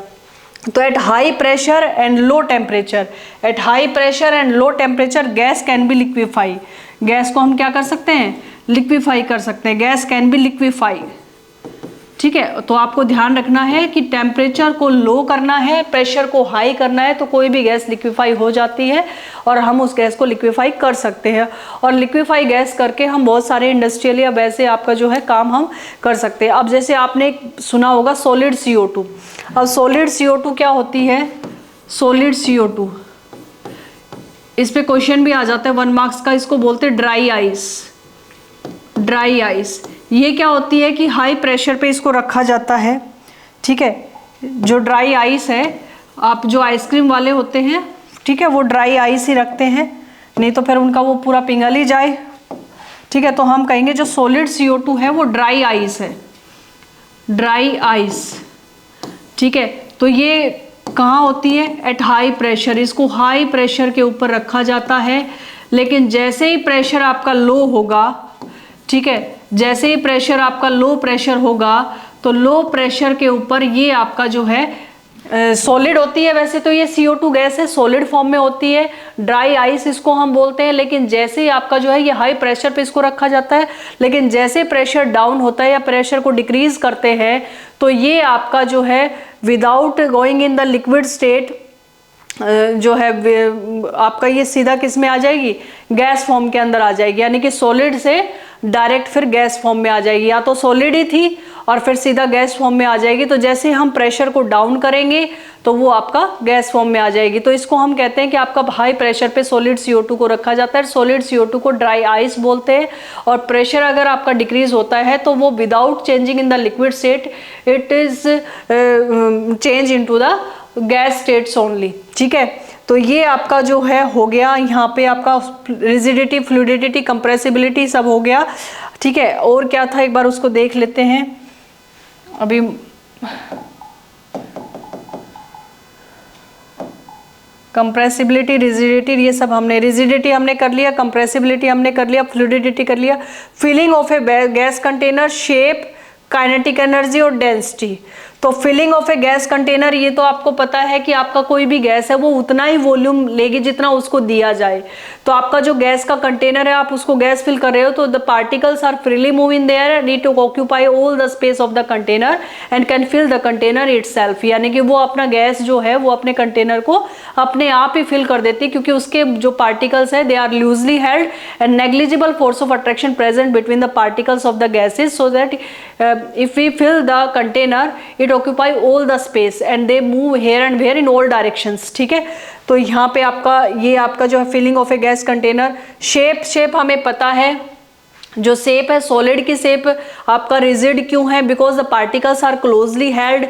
Speaker 1: तो at high pressure and low temperature, at high pressure and low temperature gas can be liquefy. Gas को हम क्या कर सकते हैं, लिक्विफाई कर सकते हैं। गैस कैन बी लिक्विफाई, ठीक है। तो आपको ध्यान रखना है कि टेम्परेचर को लो करना है, प्रेशर को हाई करना है, तो कोई भी गैस लिक्विफाई हो जाती है और हम उस गैस को लिक्विफाई कर सकते हैं। और लिक्विफाई गैस करके हम बहुत सारे इंडस्ट्रियल या वैसे आपका जो है काम हम कर सकते हैं। अब जैसे आपने सुना होगा सॉलिड CO2। अब सॉलिड CO2 क्या होती है, सॉलिड CO2, इस पे क्वेश्चन भी आ जाता है 1 मार्क्स का। इसको बोलते हैं ड्राई आइस। ड्राई आइस ये क्या होती है कि हाई प्रेशर पे इसको रखा जाता है, ठीक है। जो ड्राई आइस है, आप जो आइसक्रीम वाले होते हैं, ठीक है, वो ड्राई आइस ही रखते हैं, नहीं तो फिर उनका वो पूरा पिघल ही जाए, ठीक है। तो हम कहेंगे जो सॉलिड CO2 है वो ड्राई आइस है, ड्राई आइस, ठीक है। तो ये कहाँ होती है, एट हाई प्रेशर। इसको हाई प्रेशर के ऊपर रखा जाता है, लेकिन जैसे ही प्रेशर आपका लो होगा, ठीक है, जैसे ही प्रेशर आपका लो प्रेशर होगा तो लो प्रेशर के ऊपर ये आपका जो है सॉलिड होती है। वैसे तो ये CO2 गैस है, सॉलिड फॉर्म में होती है, ड्राई आइस इसको हम बोलते हैं। लेकिन जैसे ही आपका जो है ये हाई प्रेशर पे इसको रखा जाता है, लेकिन जैसे प्रेशर डाउन होता है या प्रेशर को डिक्रीज करते हैं तो ये आपका जो है without going in the liquid state जो है आपका ये सीधा किस में आ जाएगी, गैस फॉर्म के अंदर आ जाएगी। यानी कि सॉलिड से डायरेक्ट फिर गैस फॉर्म में आ जाएगी, या तो सॉलिड ही थी और फिर सीधा गैस फॉर्म में आ जाएगी। तो जैसे हम प्रेशर को डाउन करेंगे तो वो आपका गैस फॉर्म में आ जाएगी। तो इसको हम कहते हैं कि आपका हाई प्रेशर पे सॉलिड CO2 को रखा जाता है। सॉलिड CO2 को ड्राई आइस बोलते हैं। और प्रेशर अगर आपका डिक्रीज होता है तो वो without changing in the liquid state it is change into the gas states only, ठीक है। तो ये आपका जो है हो गया, यहाँ पे आपका रिजिडिटी, फ्लूइडिटी, कंप्रेसिबिलिटी सब हो गया, ठीक है। और क्या था एक बार उसको देख लेते हैं। अभी कंप्रेसिबिलिटी, रिजिडिटी, ये सब हमने, रिजिडिटी हमने कर लिया, कंप्रेसिबिलिटी हमने कर लिया, फ्लूइडिटी कर लिया। Filling of a gas container, shape, kinetic energy और डेंसिटी। तो filling of a gas container, ये तो आपको पता है कि आपका कोई भी गैस है वो उतना ही वॉल्यूम लेगी जितना उसको दिया जाए। तो आपका जो गैस का कंटेनर है, आप उसको गैस फिल कर रहे हो तो the particles are freely move in there, need to occupy all the space of the container and can fill the container itself. यानी कि वो अपना गैस जो है वो अपने कंटेनर को अपने आप ही फिल कर देती है, क्योंकि उसके जो पार्टिकल्स है they are loosely held and negligible force of attraction present between the particles of the gases, so that if we fill the container it occupy all the space and they move here and there in all directions, ठीक है। तो यहाँ पे आपका ये आपका जो है filling of a gas container. Shape हमें पता है, जो शेप है सॉलिड की शेप आपका रिजिड क्यों है, because the particles are closely held,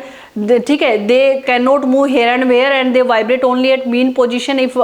Speaker 1: ठीक है, they can not move here and where and they vibrate only at mean position if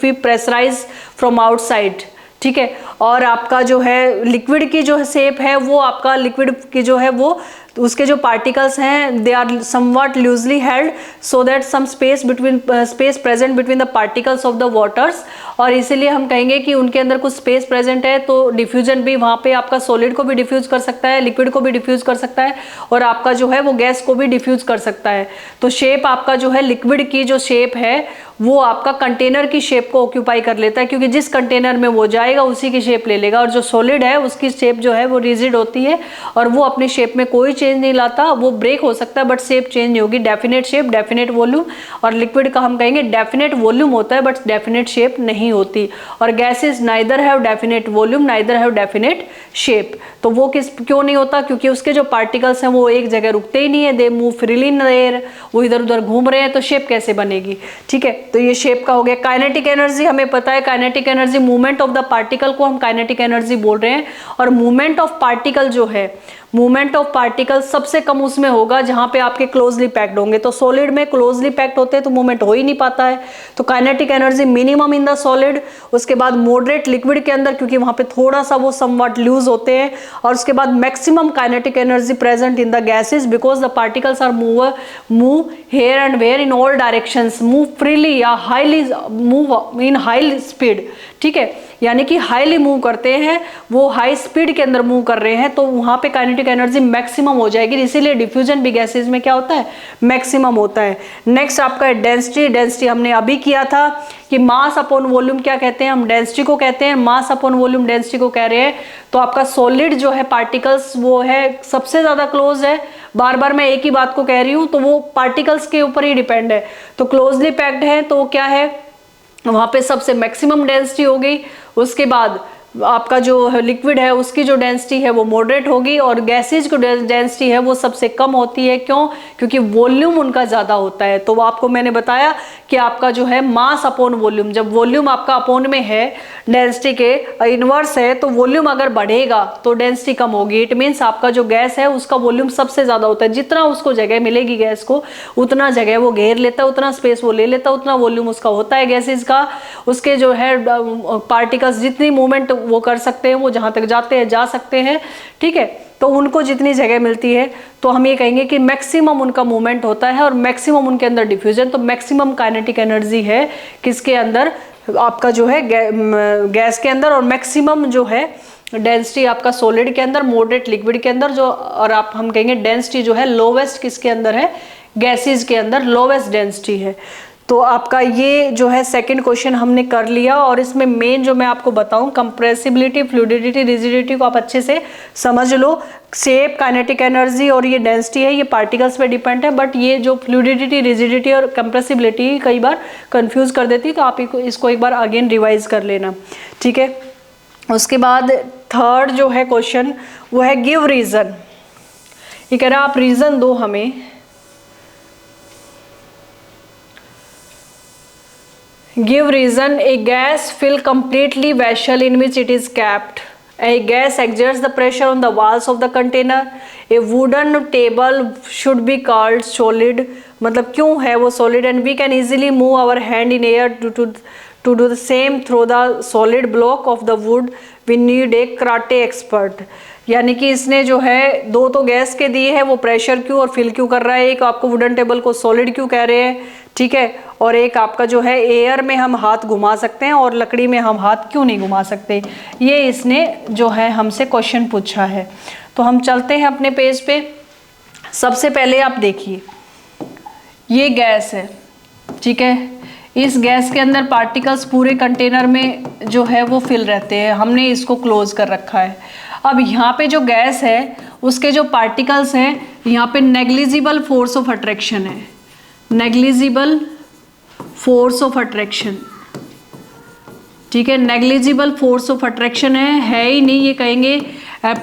Speaker 1: we pressurise from outside, ठीक है। और आपका जो है लिक्विड की जो शेप है वो आपका लिक्विड की जो है वो उसके जो पार्टिकल्स हैं they are somewhat loosely held so that some space present between the particles of the waters. और इसीलिए हम कहेंगे कि उनके अंदर कुछ स्पेस प्रेजेंट है, तो डिफ्यूजन भी वहाँ पे आपका सॉलिड को भी डिफ्यूज कर सकता है, लिक्विड को भी डिफ्यूज कर सकता है और आपका जो है वो गैस को भी डिफ्यूज कर सकता है। तो शेप आपका जो है लिक्विड की जो शेप है वो आपका कंटेनर की शेप को ऑक्यूपाई कर लेता है, क्योंकि जिस कंटेनर में वो जाएगा उसी की शेप ले लेगा। और जो सॉलिड है उसकी शेप जो है वो रिजिड होती है और वो अपनी शेप में कोई चेंज चेंज नहीं लाता, वो ब्रेक हो सकता है बट शेप चेंज नहीं होगी। डेफिनेट शेप, डेफिनेट वॉल्यूम, और लिक्विड का हम कहेंगे डेफिनेट वॉल्यूम होता है बट डेफिनेट शेप नहीं होती। और gases neither have definite volume neither have definite shape. तो वो क्यों नहीं होता? क्योंकि उसके जो पार्टिकल्स हैं वो एक जगह रुकते ही नहीं है, they move freely in the air, वो इधर उधर घूम रहे हैं, तो शेप कैसे बनेगी? ठीक है, तो ये शेप का हो गया। काइनेटिक एनर्जी हमें पता है, kinetic energy movement of the particle को हम काइनेटिक एनर्जी बोल रहे हैं। और मूवमेंट ऑफ पार्टिकल जो है, मूवमेंट ऑफ पार्टिकल सबसे कम उसमें होगा जहां पे आपके क्लोजली पैक्ड होंगे। तो सॉलिड में क्लोजली पैक्ड होते हैं तो मूवमेंट हो ही नहीं पाता है, तो kinetic energy minimum in the solid. उसके बाद मॉडरेट लिक्विड के अंदर, क्योंकि वहां पे थोड़ा सा वो समवट लूज होते हैं। और उसके बाद maximum kinetic energy present in the gases because the particles are move here and where in all directions, move freely या highly move in high speed. ठीक है, यानी कि हाईली मूव करते हैं, वो हाई स्पीड के अंदर मूव कर रहे हैं, तो वहां पे काइनेटिक एनर्जी मैक्सिमम हो जाएगी। इसीलिए डिफ्यूजन भी गैसेज में क्या होता है? मैक्सिमम होता है। नेक्स्ट आपका है डेंसिटी। डेंसिटी हमने अभी किया था कि मास अपॉन वॉल्यूम क्या कहते हैं? हम डेंसिटी को कहते हैं, मास अपॉन वॉल्यूम डेंसिटी को कह रहे हैं। तो आपका सॉलिड जो है पार्टिकल्स वो है सबसे ज्यादा क्लोज है। बार बार मैं एक ही बात को कह रही हूं, तो वो पार्टिकल्स के ऊपर ही डिपेंड है। तो क्लोजली पैक्ड है तो क्या है, वहां पे सबसे मैक्सिमम डेंसिटी होगी। उसके बाद आपका जो लिक्विड है उसकी जो डेंसिटी है वो मॉडरेट होगी, और गैसेज की डेंसिटी है वो सबसे कम होती है। क्यों? क्योंकि वॉल्यूम उनका ज़्यादा होता है। तो आपको मैंने बताया कि आपका जो है मास अपॉन वॉल्यूम, जब वॉल्यूम आपका अपॉन में है, डेंसिटी के इनवर्स है, तो वॉल्यूम अगर बढ़ेगा तो डेंसिटी कम होगी। इट मीन्स आपका जो गैस है उसका वॉल्यूम सबसे ज़्यादा होता है। जितना उसको जगह मिलेगी गैस को, उतना जगह वो घेर लेता है, उतना स्पेस वो ले लेता है, उतना वॉल्यूम उसका होता है गैसेज का। उसके जो है पार्टिकल्स जितनी मूवमेंट वो कर सकते हैं, वो जहां तक जाते हैं जा सकते हैं। ठीक है, तो उनको जितनी जगह मिलती है, तो हम ये कहेंगे कि मैक्सिमम उनका मूवमेंट होता है और मैक्सिमम उनके अंदर डिफ्यूजन। तो मैक्सिमम काइनेटिक एनर्जी है किसके अंदर? आपका जो है गैस के अंदर, और मैक्सिमम जो है डेंसिटी आपका सॉलिड के अंदर, मॉडरेट लिक्विड के अंदर जो, और आप हम कहेंगे डेंसिटी जो है लोवेस्ट किसके अंदर है? गैसेज के अंदर लोवेस्ट डेंसिटी है। तो आपका ये जो है सेकंड क्वेश्चन हमने कर लिया। और इसमें मेन जो मैं आपको बताऊं, कंप्रेसिबिलिटी, फ्लूइडिटी, रिजिडिटी को आप अच्छे से समझ लो। शेप, काइनेटिक एनर्जी और ये डेंसिटी है, ये पार्टिकल्स पे डिपेंड है, बट ये जो फ्लूइडिटी, रिजिडिटी और कंप्रेसिबिलिटी कई बार कंफ्यूज कर देती, तो आप इसको एक बार अगेन रिवाइज कर लेना। ठीक है, उसके बाद थर्ड जो है क्वेश्चन वो है गिव रीजन। ये कह रहा है आप रीजन दो हमें। Give reason. A gas fill completely vessel in which it is kept. A gas exerts the pressure on the walls of the container. A wooden table should be called solid. मतलब क्यों है वो solid? And we can easily move our hand in air to do the same through the solid block of the wood. We need a karate expert. यानी कि इसने जो है दो तो गैस के दिए है, वो प्रेशर क्यों और फिल क्यों कर रहा है। एक आपको वुडन टेबल को सॉलिड क्यों कह रहे हैं, ठीक है, और एक आपका जो है एयर में हम हाथ घुमा सकते हैं और लकड़ी में हम हाथ क्यों नहीं घुमा सकते। ये इसने जो है हमसे क्वेश्चन पूछा है। तो हम चलते हैं अपने पेज पे। सबसे पहले आप देखिए, ये गैस है, ठीक है, इस गैस के अंदर पार्टिकल्स पूरे कंटेनर में जो है वो फिल रहते हैं, हमने इसको क्लोज कर रखा है। अब यहाँ पे जो गैस है उसके जो पार्टिकल्स हैं, यहाँ पे नेग्लिजिबल फोर्स ऑफ अट्रैक्शन है, नेग्लिजिबल फोर्स ऑफ अट्रैक्शन, ठीक है, नेग्लिजिबल फोर्स ऑफ अट्रैक्शन है ही नहीं। ये कहेंगे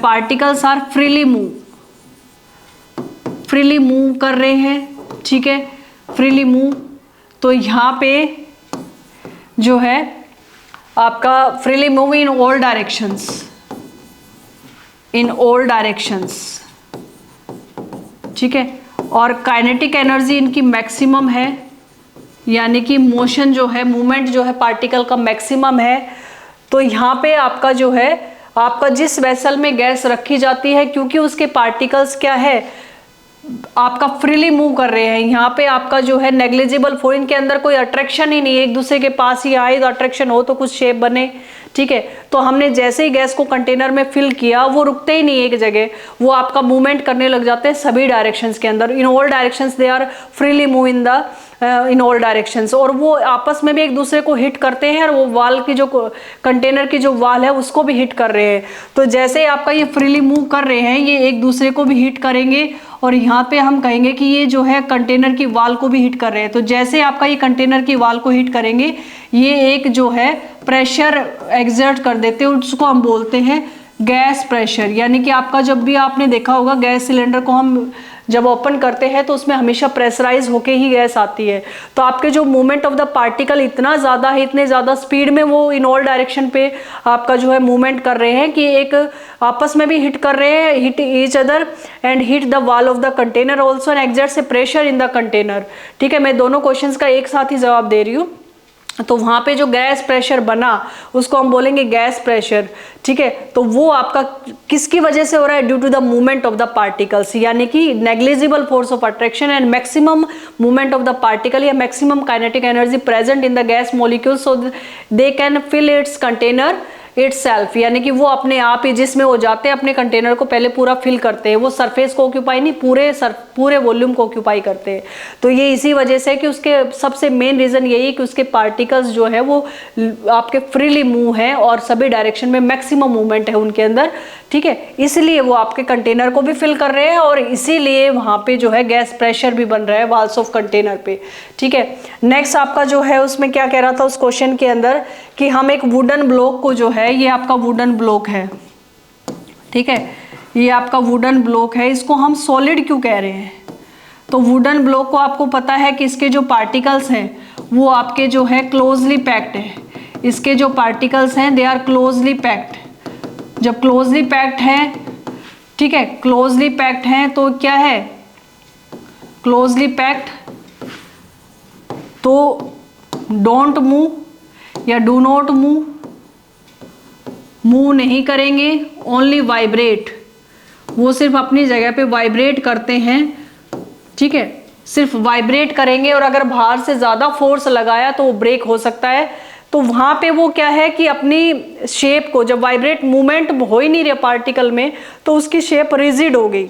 Speaker 1: पार्टिकल्स आर फ्रीली मूव कर रहे हैं, ठीक है, फ्रीली मूव। तो यहाँ पे जो है आपका फ्रीली मूव इन ऑल डायरेक्शंस, इन ऑल डायरेक्शंस, ठीक है, और काइनेटिक एनर्जी इनकी मैक्सिमम है, यानी कि मोशन जो है, मूवमेंट जो है पार्टिकल का मैक्सिमम है। तो यहाँ पे आपका जो है, आपका जिस वेसल में गैस रखी जाती है, क्योंकि उसके पार्टिकल्स क्या है, आपका फ्रीली मूव कर रहे हैं, यहाँ पे आपका जो है नेग्लिजिबल फोर्स, इनके अंदर कोई अट्रैक्शन ही नहीं है, एक दूसरे के पास ही आए तो अट्रैक्शन हो तो कुछ शेप बने, ठीक है। तो हमने जैसे ही गैस को कंटेनर में फिल किया, वो रुकते ही नहीं एक जगह, वो आपका मूवमेंट करने लग जाते हैं सभी डायरेक्शंस के अंदर, in all directions they are freely move in the in all directions, और वो आपस में भी एक दूसरे को हिट करते हैं और वो वाल की जो कंटेनर की जो वाल है उसको भी हिट कर रहे हैं। तो जैसे आपका ये फ्रीली मूव कर रहे हैं ये एक दूसरे को भी हिट करेंगे, और यहाँ पे हम कहेंगे कि ये जो है कंटेनर की वाल को भी हिट कर रहे हैं। तो जैसे आपका ये कंटेनर की वाल को हिट करेंगे ये एक जो है प्रेशर एग्जर्ट कर देते हैं, उसको हम बोलते हैं गैस प्रेशर। यानी कि आपका जब भी आपने देखा होगा गैस सिलेंडर को हम जब ओपन करते हैं तो उसमें हमेशा प्रेशराइज होके ही गैस आती है। तो आपके जो मूवमेंट ऑफ द पार्टिकल इतना ज़्यादा है, इतने ज़्यादा स्पीड में वो इन ऑल डायरेक्शन पे आपका जो है मूवमेंट कर रहे हैं कि एक आपस में भी हिट कर रहे हैं, hit each other and hit the wall of the container also and exerts A pressure in the container. ठीक है, मैं दोनों क्वेश्चंस का एक साथ ही जवाब दे रही हूँ। तो वहाँ पे जो गैस प्रेशर बना उसको हम बोलेंगे गैस प्रेशर। ठीक है, तो वो आपका किसकी वजह से हो रहा है? Due to the movement of the particles, यानी कि negligible force of attraction and maximum movement of the particle या maximum kinetic energy present in the gas molecule so they can fill its container itself. यानी कि वो अपने आप ही जिसमें वो जाते हैं अपने कंटेनर को पहले पूरा फिल करते हैं, वो सरफेस को ऑक्यूपाई नहीं पूरे वॉल्यूम को ऑक्यूपाई करते हैं। तो ये इसी वजह से कि उसके सबसे मेन रीजन यही है कि उसके पार्टिकल्स जो है वो आपके फ्रीली मूव हैं और सभी डायरेक्शन में मैक्सिमम मूवमेंट है उनके अंदर। ठीक है, इसलिए वो आपके कंटेनर को भी फिल कर रहे हैं और इसीलिए वहाँ पे जो है गैस प्रेशर भी बन रहा है वॉल्स ऑफ कंटेनर पे। ठीक है, नेक्स्ट आपका जो है उसमें क्या कह रहा था उस क्वेश्चन के अंदर कि हम एक वुडन ब्लॉक को जो है ये आपका वुडन ब्लॉक है। ठीक है, ये आपका वुडन ब्लॉक है, इसको हम सॉलिड क्यों कह रहे हैं? तो वुडन ब्लॉक को आपको पता है कि इसके जो पार्टिकल्स हैं वो आपके जो है क्लोजली पैक्ड है। इसके जो पार्टिकल्स हैं दे आर क्लोजली पैक्ड। जब क्लोजली पैक्ड है, ठीक है, क्लोजली पैक्ड है तो क्या है? क्लोजली पैक्ड तो डोंट मूव या डू नॉट मूव, मूव नहीं करेंगे, ओनली वाइब्रेट, वो सिर्फ अपनी जगह पे वाइब्रेट करते हैं। ठीक है, सिर्फ वाइब्रेट करेंगे और अगर बाहर से ज़्यादा फोर्स लगाया तो वो ब्रेक हो सकता है। तो वहाँ पे वो क्या है कि अपनी शेप को, जब वाइब्रेट मूवमेंट हो ही नहीं रहा पार्टिकल में तो उसकी शेप रिजिड हो गई।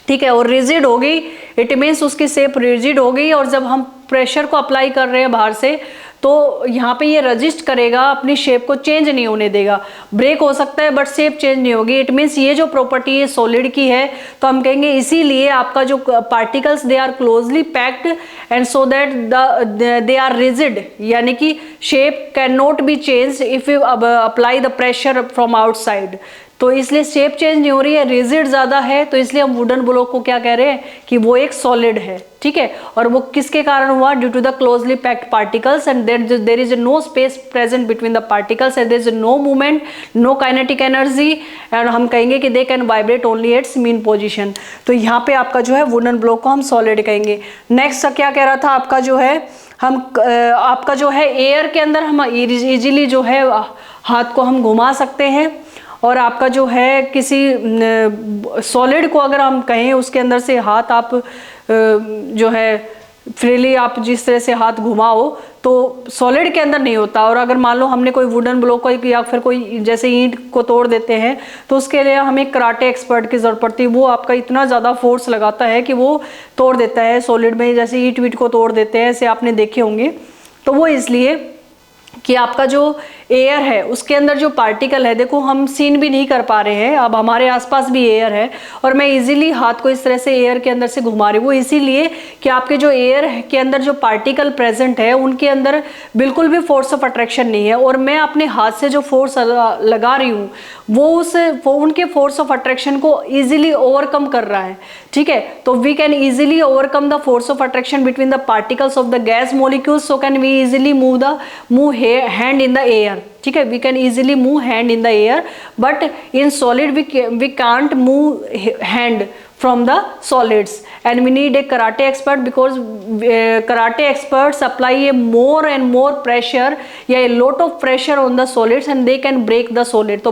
Speaker 1: ठीक है, और रिजिड हो गई इट मीन्स उसकी शेप रिजिड हो गई, और जब हम प्रेशर को अप्लाई कर रहे हैं बाहर से तो यहाँ पे ये रजिस्ट करेगा, अपनी शेप को चेंज नहीं होने देगा। ब्रेक हो सकता है बट शेप चेंज नहीं होगी। इट मीन्स ये जो प्रॉपर्टी है सॉलिड की है, तो हम कहेंगे इसीलिए आपका जो particles they are closely packed and so that they are rigid, यानी कि shape can not be change if you apply the pressure from outside. तो इसलिए शेप चेंज नहीं हो रही है, रिजिड ज़्यादा है, तो इसलिए हम वुडन ब्लॉक को क्या कह रहे हैं कि वो एक सॉलिड है। ठीक है, और वो किसके कारण हुआ? Due to the closely packed particles and there is no space present between the particles and there is no movement, no kinetic energy, and हम कहेंगे कि they can vibrate only at its mean position. तो यहाँ पे आपका जो है wooden block को हम सॉलिड कहेंगे। नेक्स्ट क्या कह रहा था आपका जो है हम आपका जो है एयर के अंदर हम इजीली जो है हाथ को हम घुमा सकते हैं, और आपका जो है किसी सॉलिड को अगर हम कहें उसके अंदर से हाथ आप जो है फ्रीली आप जिस तरह से हाथ घुमाओ तो सॉलिड के अंदर नहीं होता। और अगर मान लो हमने कोई वुडन ब्लॉक को या फिर कोई जैसे ईंट को तोड़ देते हैं तो उसके लिए हमें कराटे एक्सपर्ट की जरूरत पड़ती है। वो आपका इतना ज़्यादा फोर्स लगाता है कि वो तोड़ देता है सॉलिड में, जैसे ईंट वीट को तोड़ देते हैं, ऐसे आपने देखे होंगे। तो वो इसलिए कि आपका जो एयर है उसके अंदर जो पार्टिकल है, देखो हम सीन भी नहीं कर पा रहे हैं, अब हमारे आसपास भी एयर है और मैं इजीली हाथ को इस तरह से एयर के अंदर से घुमा रही हूँ। वो इसीलिए कि आपके जो एयर के अंदर जो पार्टिकल प्रेजेंट है उनके अंदर बिल्कुल भी फोर्स ऑफ अट्रैक्शन नहीं है, और मैं अपने हाथ से जो फोर्स लगा रही हूँ वो उनके फोर्स ऑफ अट्रैक्शन को ईजिली ओवरकम कर रहा है। ठीक है, तो we can easily overcome the force of attraction between the particles of the gas molecules, so can we easily move hand in the air. ठीक है, we can easily move hand in the air, but in solid we can't move hand from the solids and we need a karate expert because karate experts apply a more and more pressure या a lot of pressure on the solids and they can break the solid। तो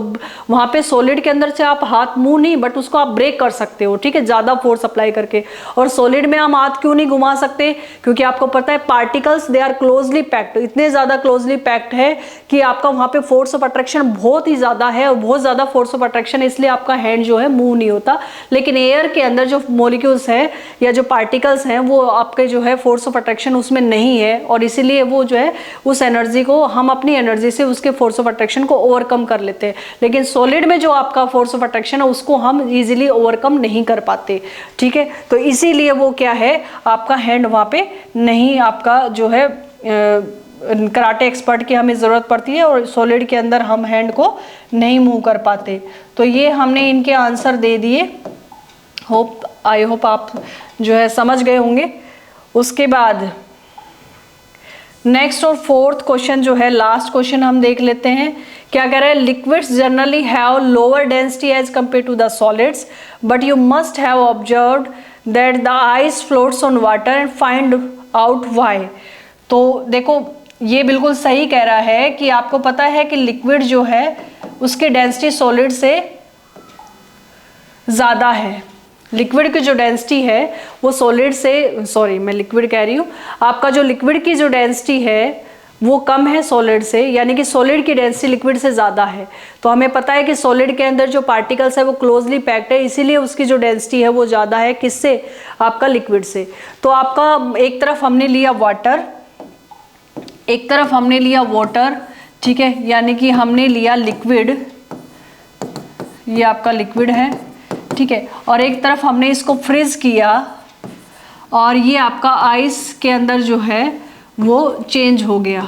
Speaker 1: वहाँ पे solid के अंदर से आप हाथ move नहीं बट उसको आप ब्रेक कर सकते हो। ठीक है, ज़्यादा फोर्स अप्लाई करके। और solid में हम हाथ क्यों नहीं घुमा सकते? क्योंकि आपको पता है particles they are closely packed, इतने ज़्यादा क्लोजली पैक्ड है कि आपका वहाँ पे फोर्स ऑफ अट्रैक्शन बहुत ही ज़्यादा है और बहुत ज़्यादा फोर्स ऑफ अट्रैक्शन, इसलिए आपका हैंड जो है मूव नहीं होता। लेकिन एयर के अंदर जो मॉलिक्यूल्स हैं या जो पार्टिकल्स हैं वो आपके जो है फोर्स ऑफ अट्रैक्शन उसमें नहीं है, और इसीलिए वो जो है उस एनर्जी को हम अपनी एनर्जी से उसके फोर्स ऑफ अट्रैक्शन को ओवरकम कर लेते हैं। लेकिन सॉलिड में जो आपका फोर्स ऑफ अट्रैक्शन है उसको हम इजीली ओवरकम नहीं कर पाते, ठीक है। तो इसीलिए वो क्या है, आपका हैंड वहाँ पे नहीं, आपका जो है कराटे एक्सपर्ट की हमें ज़रूरत पड़ती है, और सॉलिड के अंदर हम हैंड को नहीं मूव कर पाते। तो ये हमने इनके आंसर दे दिए। आई होप आप जो है समझ गए होंगे। उसके बाद नेक्स्ट और फोर्थ क्वेश्चन जो है, लास्ट क्वेश्चन हम देख लेते हैं। क्या कह रहा है, liquids generally have lower density as compared to the solids, but you must have observed that the ice floats on water and find out why. तो देखो ये बिल्कुल सही कह रहा है कि आपको पता है कि लिक्विड जो है उसकी डेंसिटी सॉलिड से ज़्यादा है। लिक्विड की जो डेंसिटी है वो सॉलिड से, सॉरी मैं लिक्विड कह रही हूँ, आपका जो लिक्विड की जो डेंसिटी है वो कम है सॉलिड से, यानी कि सॉलिड की डेंसिटी लिक्विड से ज़्यादा है। तो हमें पता है कि सॉलिड के अंदर जो पार्टिकल्स है वो क्लोजली पैक्ड है, इसीलिए उसकी जो डेंसिटी है वो ज़्यादा है किससे, आपका लिक्विड से। तो आपका एक तरफ हमने लिया वाटर, एक तरफ हमने लिया वाटर, ठीक है, यानी कि हमने लिया लिक्विड, ये आपका लिक्विड है, ठीक है, और एक तरफ हमने इसको फ्रीज किया और ये आपका आइस के अंदर जो है वो चेंज हो गया,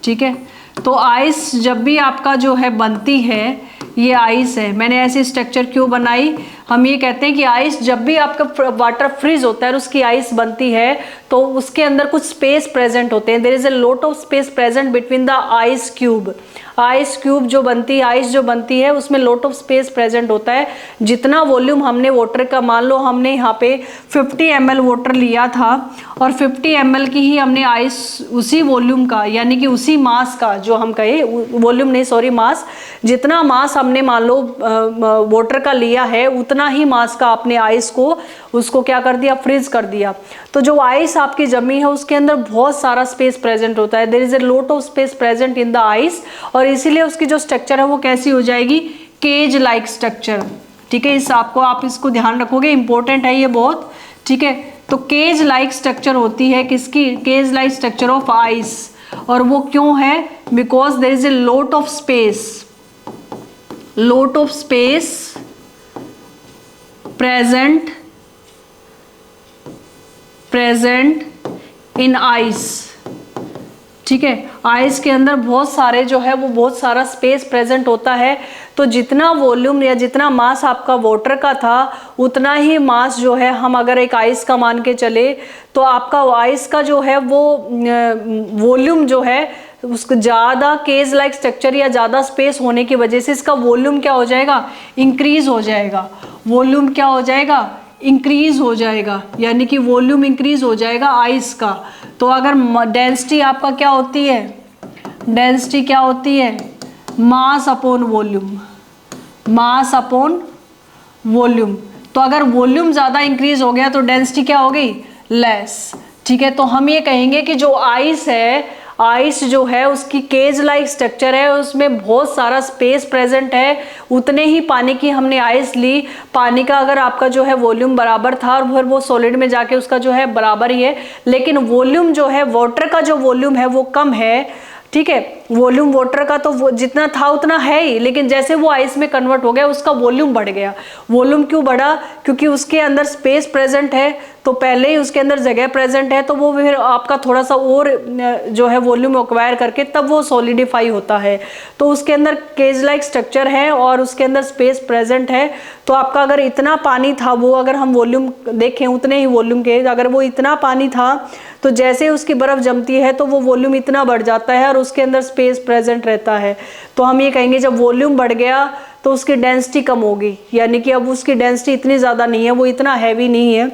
Speaker 1: ठीक है। तो आइस जब भी आपका जो है बनती है, ये आइस है, मैंने ऐसी स्ट्रक्चर क्यों बनाई, हम ये कहते हैं कि आइस जब भी आपका वाटर फ्रीज होता है और उसकी आइस बनती है तो उसके अंदर कुछ स्पेस प्रेजेंट होते हैं। There is a lot of space present between the ice cube. Ice cube जो बनती है, आइस जो बनती है उसमें लॉट ऑफ स्पेस प्रेजेंट होता है। जितना वॉल्यूम हमने वाटर का, मान लो हमने यहाँ पे 50 ml वाटर लिया था और 50 ml की ही हमने आइस उसी वॉल्यूम का, यानी कि उसी मास का, जो हम कहे वॉल्यूम नहीं सॉरी मास, जितना मास हमने मान लो वाटर का लिया है उतना ही मास का आपने आइस को उसको क्या कर दिया, फ्रीज कर दिया। तो जो आइस आपकी जमी है उसके अंदर बहुत सारा स्पेस प्रेजेंट होता है। There is a lot of space present in the ice, और इसीलिए उसकी जो स्ट्रक्चर है वो कैसी हो जाएगी, केज लाइक स्ट्रक्चर, ठीक है। इस आपको आप इसको ध्यान रखोगे, इंपॉर्टेंट है ये बहुत, ठीक है। तो केज लाइक स्ट्रक्चर होती है किसकी, cage like structure of ice, और वो क्यों है, because there is a lot of space present in ice, ठीक है। आइस के अंदर बहुत सारे जो है वो बहुत सारा स्पेस प्रेजेंट होता है। तो जितना वॉल्यूम या जितना मास आपका वाटर का था उतना ही मास जो है, हम अगर एक आइस का मान के चले तो आपका आइस का जो है वो वॉल्यूम जो है उसको ज़्यादा केज लाइक स्ट्रक्चर या ज़्यादा स्पेस होने की वजह से इसका वॉल्यूम क्या हो जाएगा, इंक्रीज हो जाएगा। वॉल्यूम क्या हो जाएगा, इंक्रीज हो जाएगा, यानी कि वॉल्यूम इंक्रीज हो जाएगा आइस का। तो अगर डेंसिटी आपका क्या होती है, डेंसिटी क्या होती है, mass upon volume, mass upon volume. तो अगर वॉल्यूम ज़्यादा इंक्रीज हो गया तो डेंसिटी क्या हो गई, लेस, ठीक है। तो हम ये कहेंगे कि जो आइस है, आइस जो है उसकी केज लाइक स्ट्रक्चर है, उसमें बहुत सारा स्पेस प्रेजेंट है। उतने ही पानी की हमने आइस ली, पानी का अगर आपका जो है वॉल्यूम बराबर था और फिर वो सॉलिड में जाके उसका जो है बराबर ही है, लेकिन वॉल्यूम जो है वाटर का जो वॉल्यूम है वो कम है, ठीक है। वॉल्यूम वाटर का तो वो जितना था उतना है ही, लेकिन जैसे वो आइस में कन्वर्ट हो गया उसका वॉल्यूम बढ़ गया। वॉल्यूम क्यों बढ़ा, क्योंकि उसके अंदर स्पेस प्रेजेंट है, तो पहले ही उसके अंदर जगह प्रेजेंट है, तो वो फिर आपका थोड़ा सा और जो है वॉल्यूम एक्वायर करके तब वो सॉलिडिफाई होता है। तो उसके अंदर केज लाइक स्ट्रक्चर है और उसके अंदर स्पेस प्रेजेंट है। तो आपका अगर इतना पानी था, वो अगर हम वॉल्यूम देखें उतने ही वॉल्यूम के, अगर वो इतना पानी था तो जैसे उसकी बर्फ़ जमती है तो वो वॉल्यूम इतना बढ़ जाता है और उसके अंदर स्पेस प्रेजेंट रहता है। तो हम ये कहेंगे जब वॉल्यूम बढ़ गया तो उसकी डेंसिटी कम होगी, यानी कि अब उसकी डेंसिटी इतनी ज़्यादा नहीं है, वो इतना हैवी नहीं है।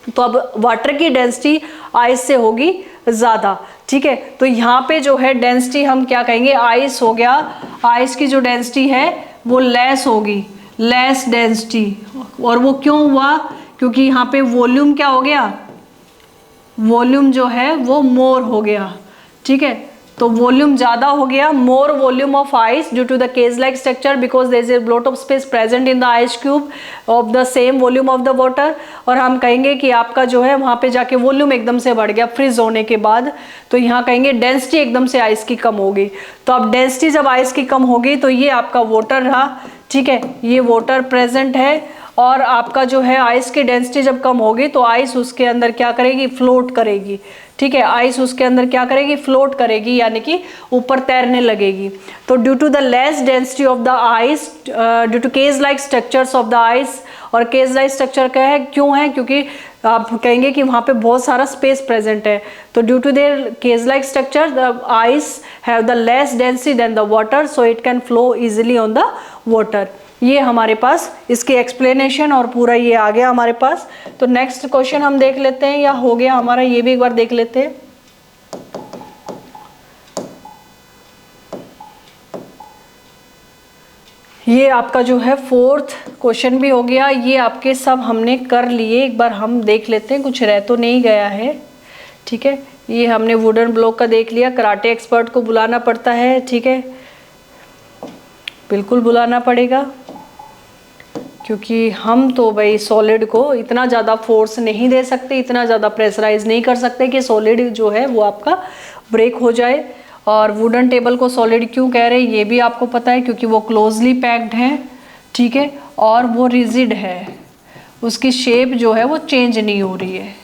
Speaker 1: तो अब वाटर की डेंसिटी आइस से होगी ज़्यादा, ठीक है। तो यहाँ पे जो है डेंसिटी हम क्या कहेंगे, आइस हो गया, आइस की जो डेंसिटी है वो लेस होगी, लेस डेंसिटी। और वो क्यों हुआ, क्योंकि यहाँ पे वॉल्यूम क्या हो गया, वॉल्यूम जो है वो मोर हो गया, ठीक है। तो वॉल्यूम ज़्यादा हो गया, more volume of ice due to the cage like structure because there is a lot of space present in the ice cube of the same volume of the water। और हम कहेंगे कि आपका जो है वहाँ पे जाके वॉल्यूम एकदम से बढ़ गया फ्रीज होने के बाद, तो यहाँ कहेंगे डेंसिटी एकदम से आइस की कम होगी। तो अब डेंसिटी जब आइस की कम होगी तो ये आपका वाटर रहा, ठीक है, ये वाटर प्रेजेंट है और आपका जो है आइस की डेंसिटी जब कम होगी तो आइस उसके अंदर क्या करेगी, फ्लोट करेगी, ठीक है, आइस उसके अंदर क्या करेगी, फ्लोट करेगी, यानी कि ऊपर तैरने लगेगी। तो due to the less density of the ice, due to cage like structures of the ice, और केज लाइक स्ट्रक्चर क्या है, क्यों है, क्योंकि आप कहेंगे कि वहाँ पे बहुत सारा स्पेस प्रेजेंट है, तो due to their cage like structure the ice have the less density than the water so it can flow easily on the water. ये हमारे पास इसकी एक्सप्लेनेशन और पूरा ये आ गया हमारे पास। तो नेक्स्ट क्वेश्चन हम देख लेते हैं, या हो गया हमारा, ये भी एक बार देख लेते हैं। ये आपका जो है फोर्थ क्वेश्चन भी हो गया, ये आपके सब हमने कर लिए, एक बार हम देख लेते हैं, कुछ रह तो नहीं गया है, ठीक है। ये हमने वुडन ब्लॉक का देख लिया, कराटे एक्सपर्ट को बुलाना पड़ता है, ठीक है, बिल्कुल बुलाना पड़ेगा, क्योंकि हम तो भाई सॉलिड को इतना ज़्यादा फोर्स नहीं दे सकते, इतना ज़्यादा प्रेशराइज नहीं कर सकते कि सॉलिड जो है वो आपका ब्रेक हो जाए। और वुडन टेबल को सॉलिड क्यों कह रहे हैं ये भी आपको पता है, क्योंकि वो क्लोजली पैक्ड है, ठीक है, और वो रिजिड है, उसकी शेप जो है वो चेंज नहीं हो रही है,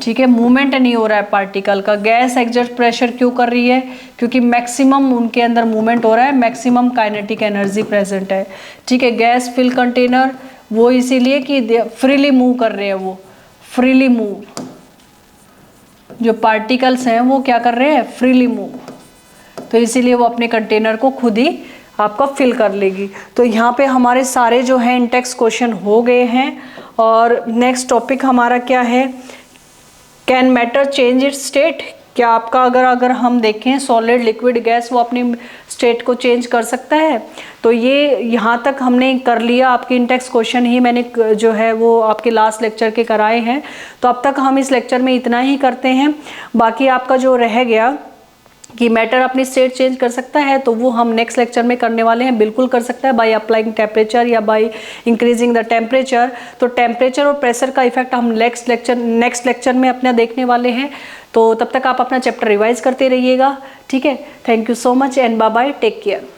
Speaker 1: ठीक है, मूवमेंट नहीं हो रहा है पार्टिकल का। गैस एग्जर्ट प्रेशर क्यों कर रही है, क्योंकि मैक्सिमम उनके अंदर मूवमेंट हो रहा है, मैक्सिमम काइनेटिक एनर्जी प्रेजेंट है, ठीक है। गैस फिल कंटेनर वो इसीलिए कि फ्रीली मूव कर रहे हैं, वो फ्रीली मूव, जो पार्टिकल्स हैं वो क्या कर रहे हैं, फ्रीली मूव, तो इसीलिए वो अपने कंटेनर को खुद ही आपका फिल कर लेगी। तो यहाँ पे हमारे सारे जो है इंटेक्स क्वेश्चन हो गए हैं। और नेक्स्ट टॉपिक हमारा क्या है, can matter change it's state, क्या आपका अगर हम देखें सॉलिड लिक्विड गैस वो अपनी स्टेट को चेंज कर सकता है। तो ये यहाँ तक हमने कर लिया, आपके इंटेक्स क्वेश्चन ही मैंने जो है वो आपके लास्ट लेक्चर के कराए हैं। तो अब तक हम इस लेक्चर में इतना ही करते हैं। बाकी आपका जो रह गया कि मैटर अपनी स्टेट चेंज कर सकता है, तो वो हम नेक्स्ट लेक्चर में करने वाले हैं। बिल्कुल कर सकता है, बाय अप्लाइंग टेम्परेचर या बाय इंक्रीजिंग द टेम्परेचर। तो टेम्परेचर और प्रेशर का इफेक्ट हम नेक्स्ट लेक्चर में अपना देखने वाले हैं। तो तब तक आप अपना चैप्टर रिवाइज करते रहिएगा, ठीक है। Thank you so much and bye bye, take care.